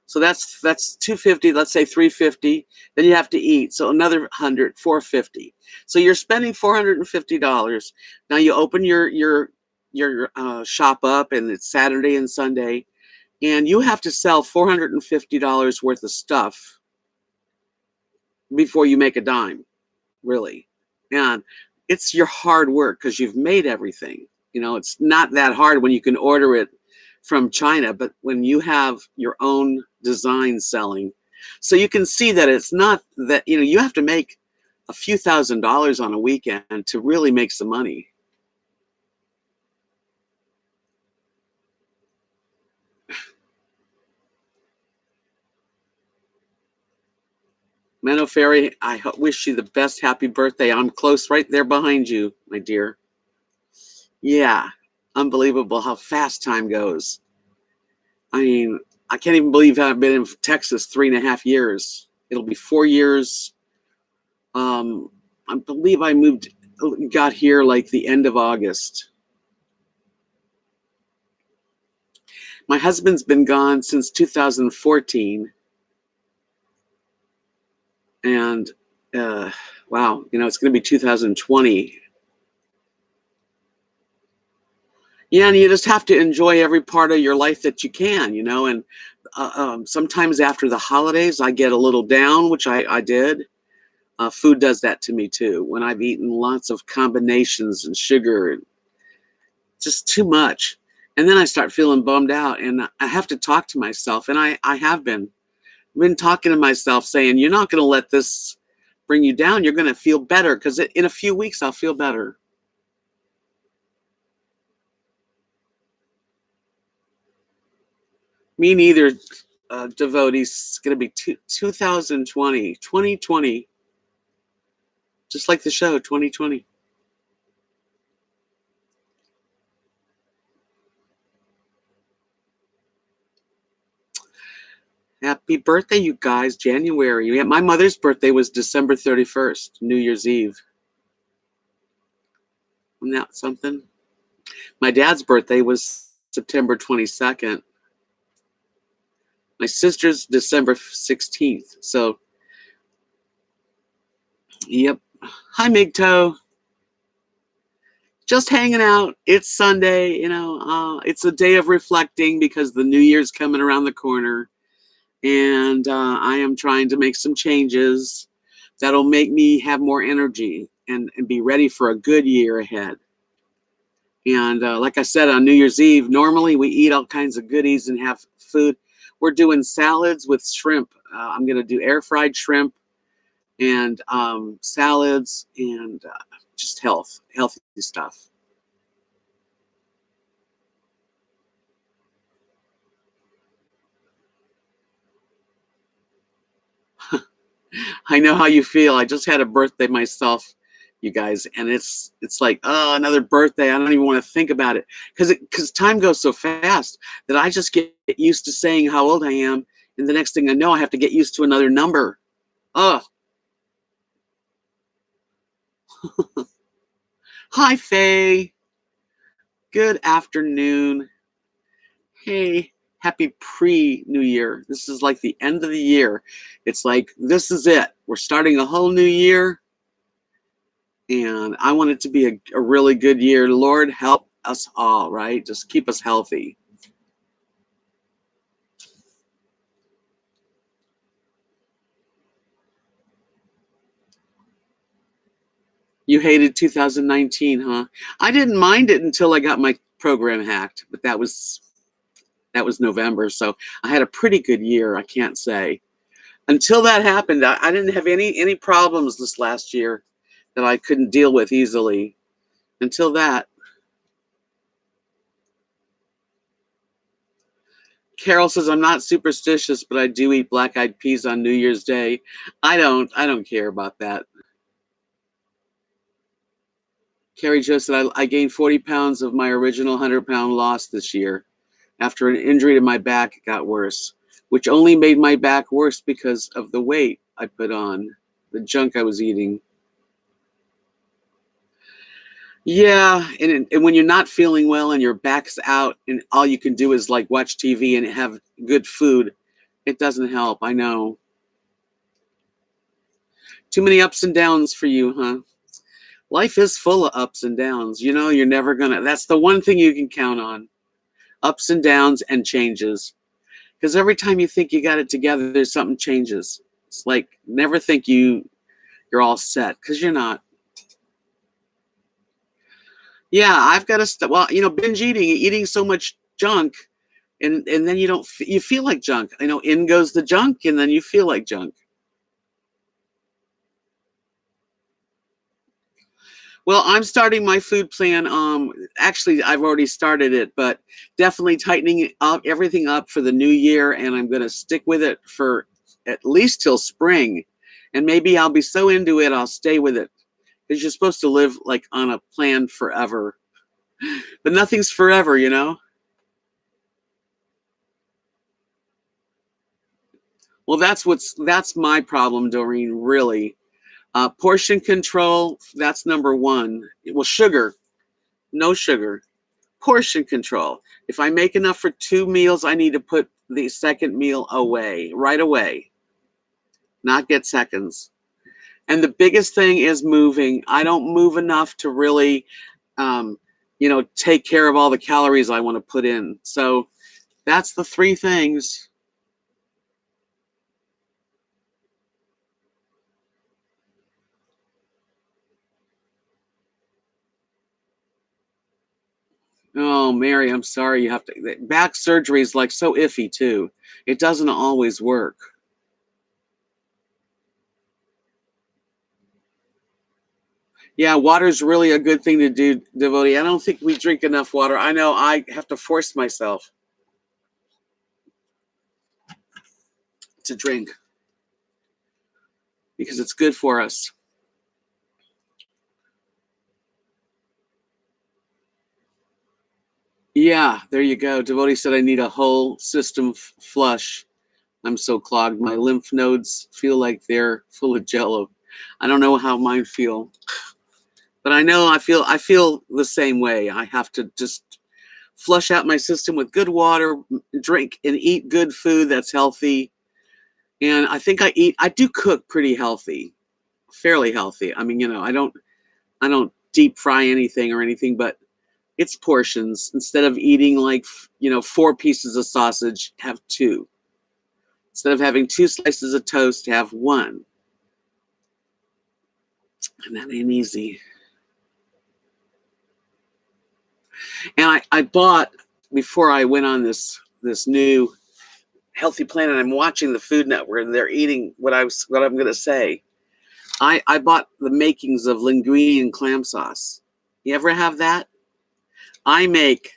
So that's 250. Let's say 350. Then you have to eat, so another 100, 450. So you're spending $450. Now you open your shop up, and it's Saturday and Sunday, and you have to sell $450 worth of stuff before you make a dime, really. And it's your hard work because you've made everything. It's not that hard when you can order it from China, but when you have your own design selling, so you can see that it's not that, you have to make a few $1,000s on a weekend to really make some money. Menno Fairy, I wish you the best happy birthday. I'm close right there behind you, my dear. Yeah, unbelievable how fast time goes. I mean, I can't even believe I've been in Texas 3.5 years. It'll be 4 years. I believe I got here like the end of August. My husband's been gone since 2014. And wow, it's going to be 2020. Yeah, and you just have to enjoy every part of your life that you can, and sometimes after the holidays, I get a little down, which I did. Food does that to me too. When I've eaten lots of combinations and sugar, and just too much. And then I start feeling bummed out, and I have to talk to myself. And I have been talking to myself saying, you're not going to let this bring you down. You're going to feel better because in a few weeks, I'll feel better. Me neither, devotees. It's going to be 2020, just like the show, 2020. Happy birthday, you guys. January. Yeah, my mother's birthday was December 31st, New Year's Eve. Isn't that something? My dad's birthday was September 22nd. My sister's December 16th. So, yep. Hi, Migto. Just hanging out. It's Sunday, it's a day of reflecting because the new year's coming around the corner. And I am trying to make some changes that'll make me have more energy and be ready for a good year ahead. And like I said, on New Year's Eve, normally we eat all kinds of goodies and have food. We're doing salads with shrimp. I'm going to do air fried shrimp and salads and just healthy stuff. I know how you feel. I just had a birthday myself, you guys, and it's like, oh, another birthday. I don't even want to think about it because time goes so fast that I just get used to saying how old I am, and the next thing I know, I have to get used to another number. Oh, hi, Faye. Good afternoon. Hey, happy pre-New Year. This is like the end of the year. It's like, this is it. We're starting a whole new year. And I want it to be a really good year. Lord, help us all, right? Just keep us healthy. You hated 2019, huh? I didn't mind it until I got my program hacked, but that was November, so I had a pretty good year, I can't say. Until that happened, I didn't have any problems this last year that I couldn't deal with easily. Until that. Carol says, I'm not superstitious, but I do eat black-eyed peas on New Year's Day. I don't care about that. Carrie Jo said, I gained 40 pounds of my original 100-pound loss this year. After an injury to my back, it got worse, which only made my back worse because of the weight I put on, the junk I was eating. Yeah, and when you're not feeling well and your back's out and all you can do is like watch TV and have good food, it doesn't help. I know. Too many ups and downs for you, huh? Life is full of ups and downs. You know, you're never gonna, that's the one thing you can count on. Ups and downs and changes. Because every time you think you got it together, there's something changes. It's like never think you're all set, because you're not. Yeah, I've got to well, binge eating so much junk, and then you don't you feel like junk. In goes the junk, and then you feel like junk. Well, I'm starting my food plan. Actually, I've already started it, but definitely tightening up everything up for the new year, and I'm going to stick with it for at least till spring, and maybe I'll be so into it I'll stay with it, because you're supposed to live like on a plan forever, but nothing's forever. Well, that's my problem, Doreen. Really, portion control. That's number one. Well, sugar, no sugar. Portion control. If I make enough for 2 meals, I need to put the second meal away right away, not get seconds. And the biggest thing is moving. I don't move enough to really, take care of all the calories I want to put in. So that's the three things. Oh, Mary, I'm sorry you have to. Back surgery is like so iffy too. It doesn't always work. Yeah, water's really a good thing to do, devotee. I don't think we drink enough water. I know I have to force myself to drink because it's good for us. Yeah, there you go. Devotee said I need a whole system flush. I'm so clogged. My lymph nodes feel like they're full of jello. I don't know how mine feel, but I know I feel the same way. I have to just flush out my system with good water, drink and eat good food that's healthy. And I think I do cook pretty healthy, fairly healthy. I mean, I don't deep fry anything or anything, but it's portions. Instead of eating like, 4 pieces of sausage, have two. Instead of having 2 slices of toast, have one. And that ain't easy. And I bought, before I went on this new healthy plan, and I'm watching the Food Network and they're eating what I'm gonna say. I bought the makings of linguine and clam sauce. You ever have that? I make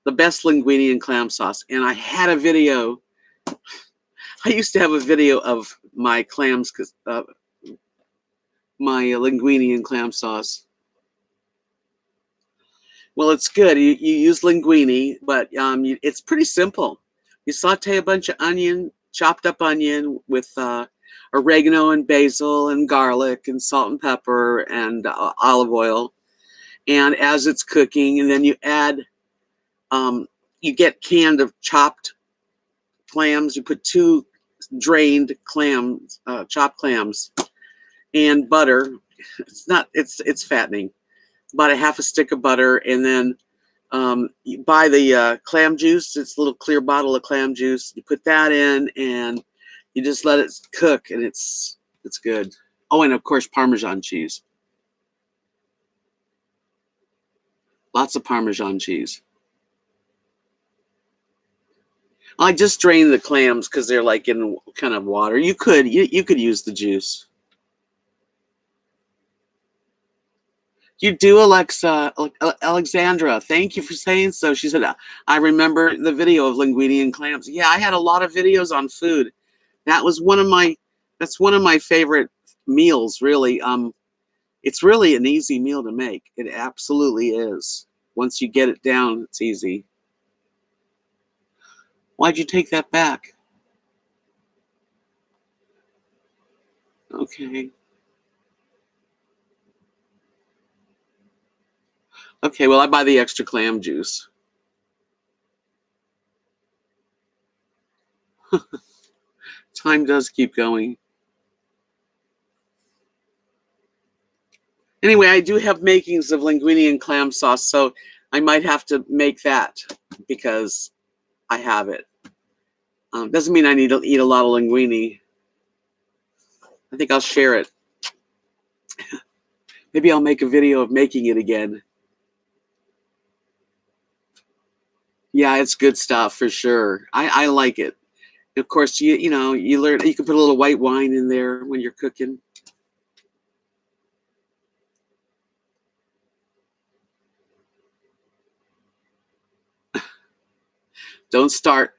the best linguine and clam sauce, and I had a video. I used to have a video of my clams, my linguine and clam sauce. Well, it's good. You use linguine, but it's pretty simple. You saute a bunch of chopped up onion with oregano and basil and garlic and salt and pepper and olive oil. And as it's cooking, and then um, you get canned of chopped clams. You put 2 drained clams, chopped clams, and butter. It's fattening. About a half a stick of butter, and then you buy the clam juice. It's a little clear bottle of clam juice. You put that in, and you just let it cook, and it's good. Oh, and of course Parmesan cheese. Lots of Parmesan cheese. I just drain the clams because they're like in kind of water. You could use the juice. You do, Alexa, Alexandra. Thank you for saying so. She said, I remember the video of linguine and clams. Yeah, I had a lot of videos on food. That was that's one of my favorite meals, really. It's really an easy meal to make. It absolutely is. Once you get it down, it's easy. Why'd you take that back? Okay. Okay, well, I buy the extra clam juice. Time does keep going. Anyway, I do have makings of linguine and clam sauce, so I might have to make that because I have it. Doesn't mean I need to eat a lot of linguine. I think I'll share it. Maybe I'll make a video of making it again. Yeah, it's good stuff for sure. I like it. Of course, you know, you learn, you can put a little white wine in there when you're cooking. Don't start,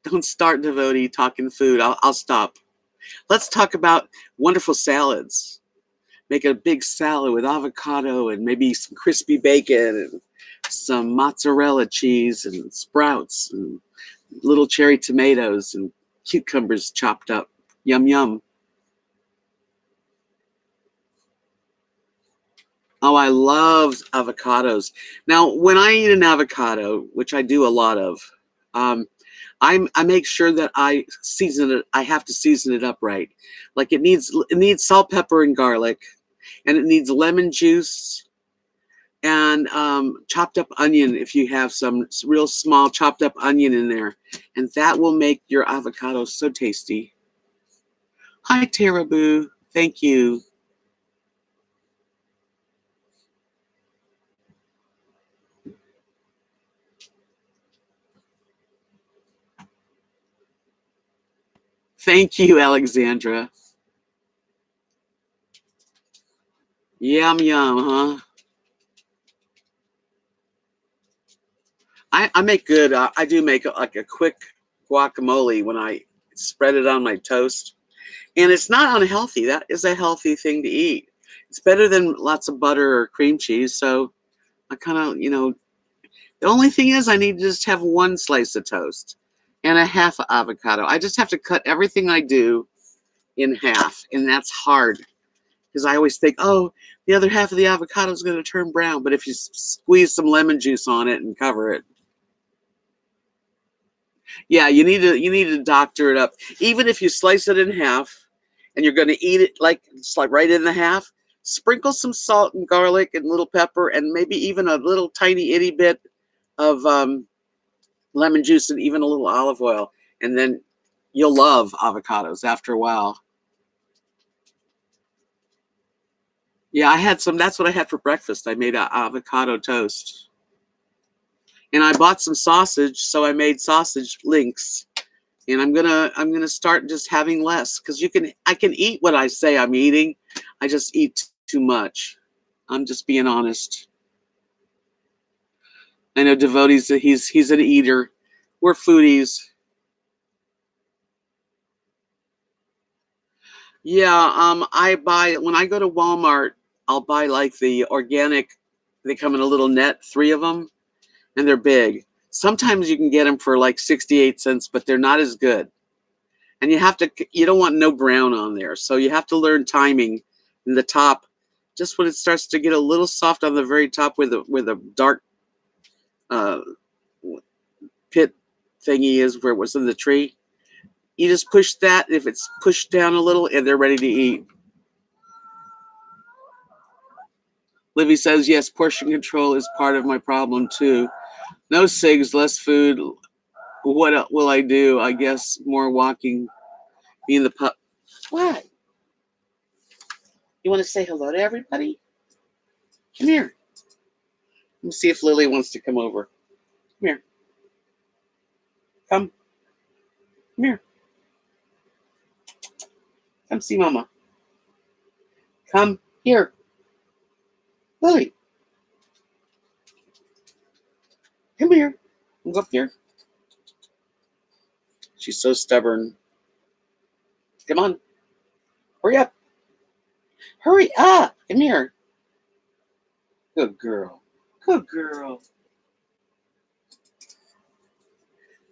don't start, devotee, talking food. I'll stop. Let's talk about wonderful salads. Make a big salad with avocado and maybe some crispy bacon and some mozzarella cheese and sprouts and little cherry tomatoes and cucumbers chopped up. Yum, yum. Oh, I love avocados. Now, when I eat an avocado, which I do a lot of, um, I make sure that I season it. I have to season it up right. Like it needs salt, pepper, and garlic, and it needs lemon juice and chopped up onion if you have some real small chopped up onion in there, and that will make your avocado so tasty. Hi, Tara Boo. Thank you. Thank you, Alexandra. Yum, yum, huh? I make good. I do make like a quick guacamole when I spread it on my toast. And it's not unhealthy. That is a healthy thing to eat. It's better than lots of butter or cream cheese. So I kind of, the only thing is I need to just have one slice of toast and a half of avocado. I just have to cut everything I do in half. And that's hard because I always think, oh, the other half of the avocado is going to turn brown. But if you squeeze some lemon juice on it and cover it, yeah, you need to doctor it up. Even if you slice it in half and you're going to eat it like it's like right in the half, sprinkle some salt and garlic and little pepper and maybe even a little tiny itty bit of lemon juice and even a little olive oil, and then you'll love avocados after a while. Yeah, I had some. That's what I had for breakfast. I made an avocado toast, and I bought some sausage, so I made sausage links. And I'm gonna start just having less because I can eat what I say I'm eating. I just eat too much. I'm just being honest. I know devotees that he's an eater. We're foodies. Yeah, I buy when I go to Walmart, I'll buy like the organic. They come in a little net, three of them, and they're big. Sometimes you can get them for like 68 cents, but they're not as good. And you don't want no brown on there. So you have to learn timing in the top. Just when it starts to get a little soft on the very top where the dark uh, pit thingy is where it was in the tree. You just push that. If it's pushed down a little, and they're ready to eat. Livy says, yes, portion control is part of my problem too. No cigs, less food. What will I do? I guess more walking. Being the pup. What? You want to say hello to everybody? Come here. Let me see if Lily wants to come over. Come here. Come. Come here. Come see Mama. Come here. Lily. Come here. Go up here. She's so stubborn. Come on. Hurry up. Hurry up. Come here. Good girl. Good girl.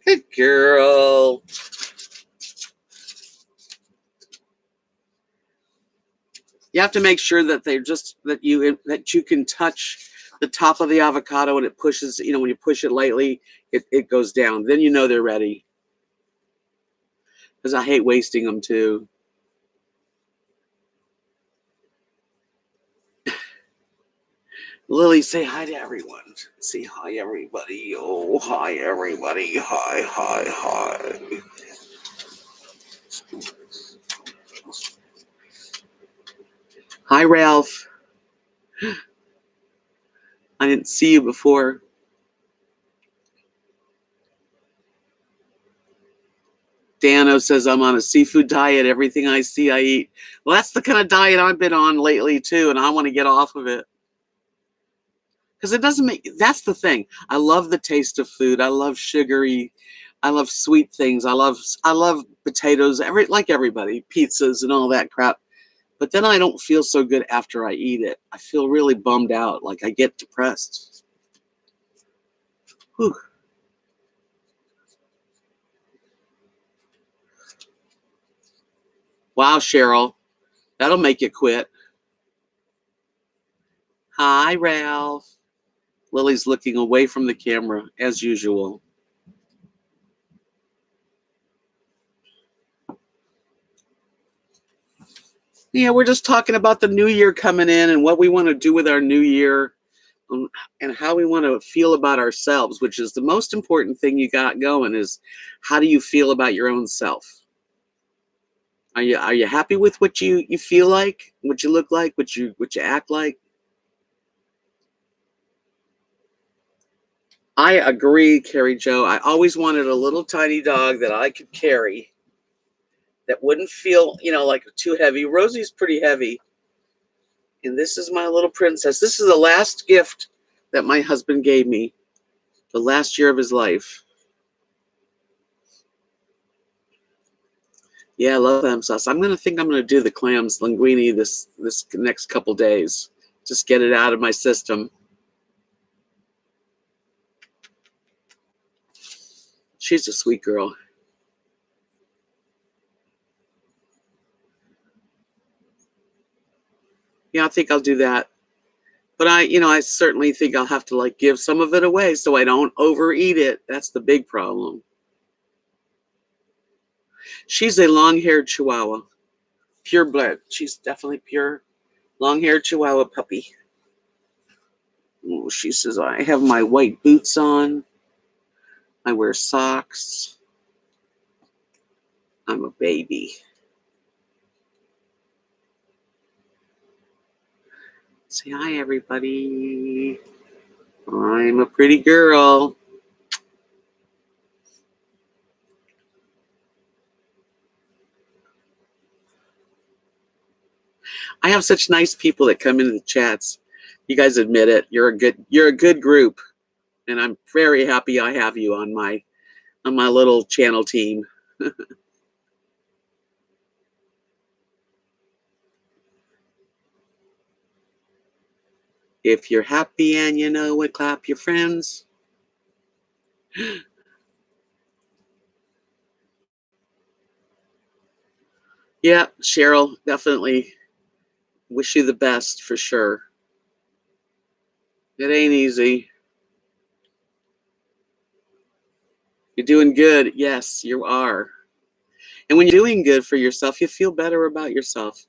Good girl. You have to make sure that that you can touch the top of the avocado and it pushes, when you push it lightly, it goes down. Then you know they're ready. Because I hate wasting them too. Lily, say hi to everyone. Say hi, everybody. Oh, hi, everybody. Hi, hi, hi. Hi, Ralph. I didn't see you before. Dano says I'm on a seafood diet. Everything I see, I eat. Well, that's the kind of diet I've been on lately, too, and I want to get off of it. Because it doesn't make, that's the thing. I love the taste of food. I love sugary, I love sweet things. I love potatoes, like everybody, pizzas and all that crap. But then I don't feel so good after I eat it. I feel really bummed out, like I get depressed. Whew. Wow, Cheryl, that'll make you quit. Hi, Ralph. Lily's looking away from the camera, as usual. Yeah, we're just talking about the new year coming in and what we want to do with our new year, and how we want to feel about ourselves, which is the most important thing you got going, is how do you feel about your own self? Are you happy with what you feel like, what you look like, what you act like? I agree, Carrie Joe. I always wanted a little tiny dog that I could carry that wouldn't feel, like too heavy. Rosie's pretty heavy. And this is my little princess. This is the last gift that my husband gave me, the last year of his life. Yeah, I love clam sauce. I'm gonna do the clams linguine this next couple days. Just get it out of my system. She's a sweet girl. Yeah, I think I'll do that. But I certainly think I'll have to like give some of it away so I don't overeat it. That's the big problem. She's a long-haired Chihuahua, pure blood. She's definitely pure long-haired Chihuahua puppy. Ooh, she says, I have my white boots on. I wear socks. I'm a baby. Say hi, everybody. I'm a pretty girl. I have such nice people that come into the chats. You guys admit it. You're a good group, and I'm very happy I have you on my little channel team. If you're happy and you know it, clap your friends. Yeah, Cheryl, definitely wish you the best for sure. It ain't easy. You're doing good. Yes, you are. And when you're doing good for yourself, you feel better about yourself.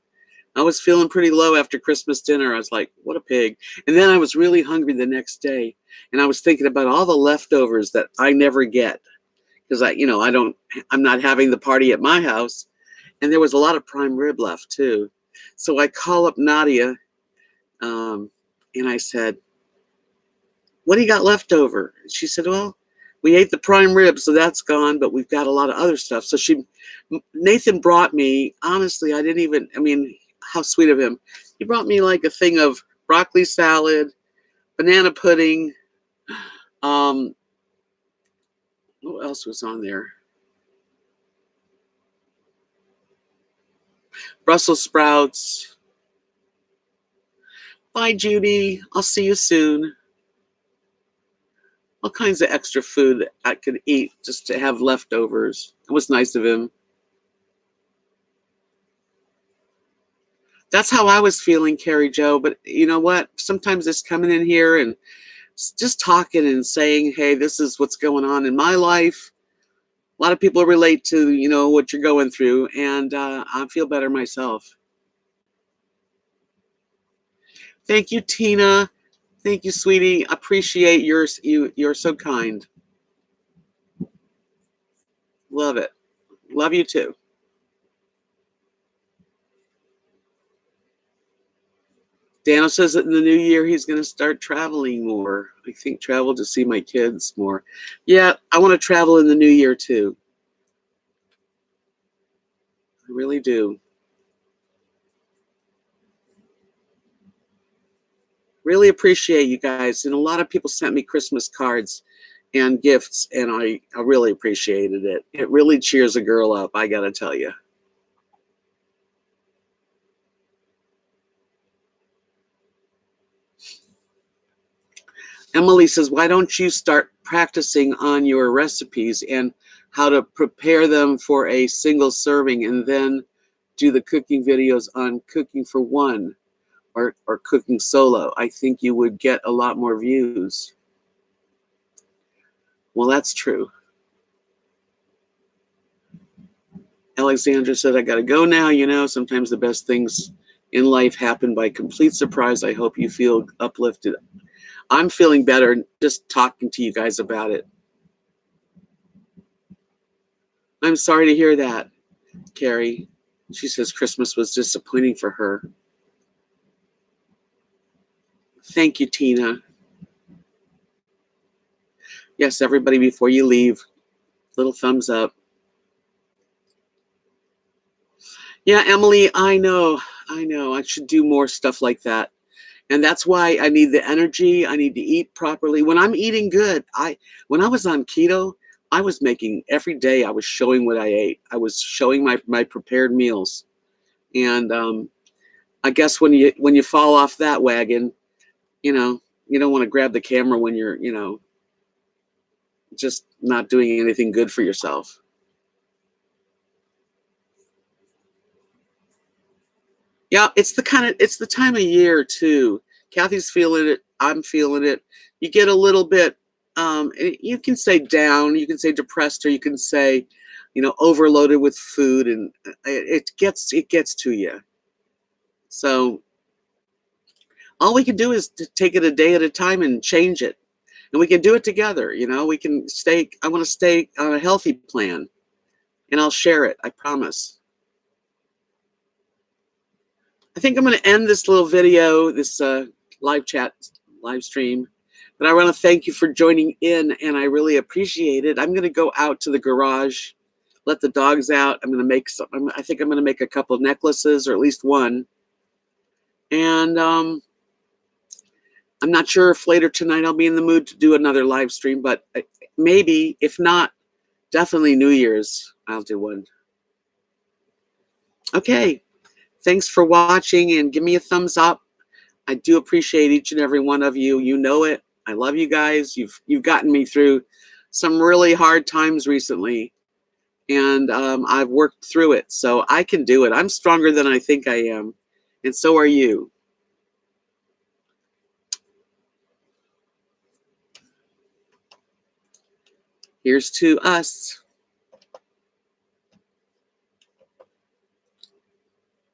I was feeling pretty low after Christmas dinner. I was like, what a pig. And then I was really hungry the next day. And I was thinking about all the leftovers that I never get. Because I'm not having the party at my house. And there was a lot of prime rib left too. So I call up Nadia, and I said, what do you got left over? And she said, well, we ate the prime rib, so that's gone, but we've got a lot of other stuff. So Nathan brought me, honestly, how sweet of him. He brought me like a thing of broccoli salad, banana pudding. What else was on there? Brussels sprouts. Bye, Judy. I'll see you soon. All kinds of extra food that I could eat just to have leftovers. It was nice of him. That's how I was feeling, Carrie Joe. But you know what? Sometimes just coming in here and just talking and saying, hey, this is what's going on in my life. A lot of people relate to, what you're going through, and I feel better myself. Thank you, Tina. Thank you, sweetie. Appreciate you're so kind. Love it. Love you too. Daniel says that in the new year he's going to start traveling more. I think travel to see my kids more. Yeah, I want to travel in the new year too. I really do. Really appreciate you guys. And a lot of people sent me Christmas cards and gifts, and I really appreciated it. It really cheers a girl up, I got to tell you. Emily says, why don't you start practicing on your recipes and how to prepare them for a single serving, and then do the cooking videos on cooking for one, or cooking solo? I think you would get a lot more views. Well, that's true. Alexandra said, I got to go now. Sometimes the best things in life happen by complete surprise. I hope you feel uplifted. I'm feeling better just talking to you guys about it. I'm sorry to hear that, Carrie. She says Christmas was disappointing for her. Thank you, Tina. Yes, everybody, before you leave, little thumbs up. Yeah, Emily, I know. I should do more stuff like that. And that's why I need the energy. I need to eat properly. When I'm eating good, when I was on keto, I was making every day. I was showing what I ate. I was showing my prepared meals. And I guess when you fall off that wagon, you don't want to grab the camera when you're just not doing anything good for yourself. Yeah, it's the time of year too. Kathy's feeling it. I'm feeling it. You get a little bit. You can say down. You can say depressed, or you can say, overloaded with food, and it gets to you. So all we can do is to take it a day at a time and change it, and we can do it together. We can stay. I want to stay on a healthy plan, and I'll share it. I promise. I think I'm going to end this little video, this live chat, live stream. But I want to thank you for joining in, and I really appreciate it. I'm going to go out to the garage, let the dogs out. I'm going to make some. I think I'm going to make a couple of necklaces, or at least one. And I'm not sure if later tonight I'll be in the mood to do another live stream, but maybe, if not, definitely New Year's I'll do one. Okay. Thanks for watching, and give me a thumbs up. I do appreciate each and every one of you. You know it. I love you guys. You've gotten me through some really hard times recently, and I've worked through it, so I can do it. I'm stronger than I think I am, and so are you. Here's to us.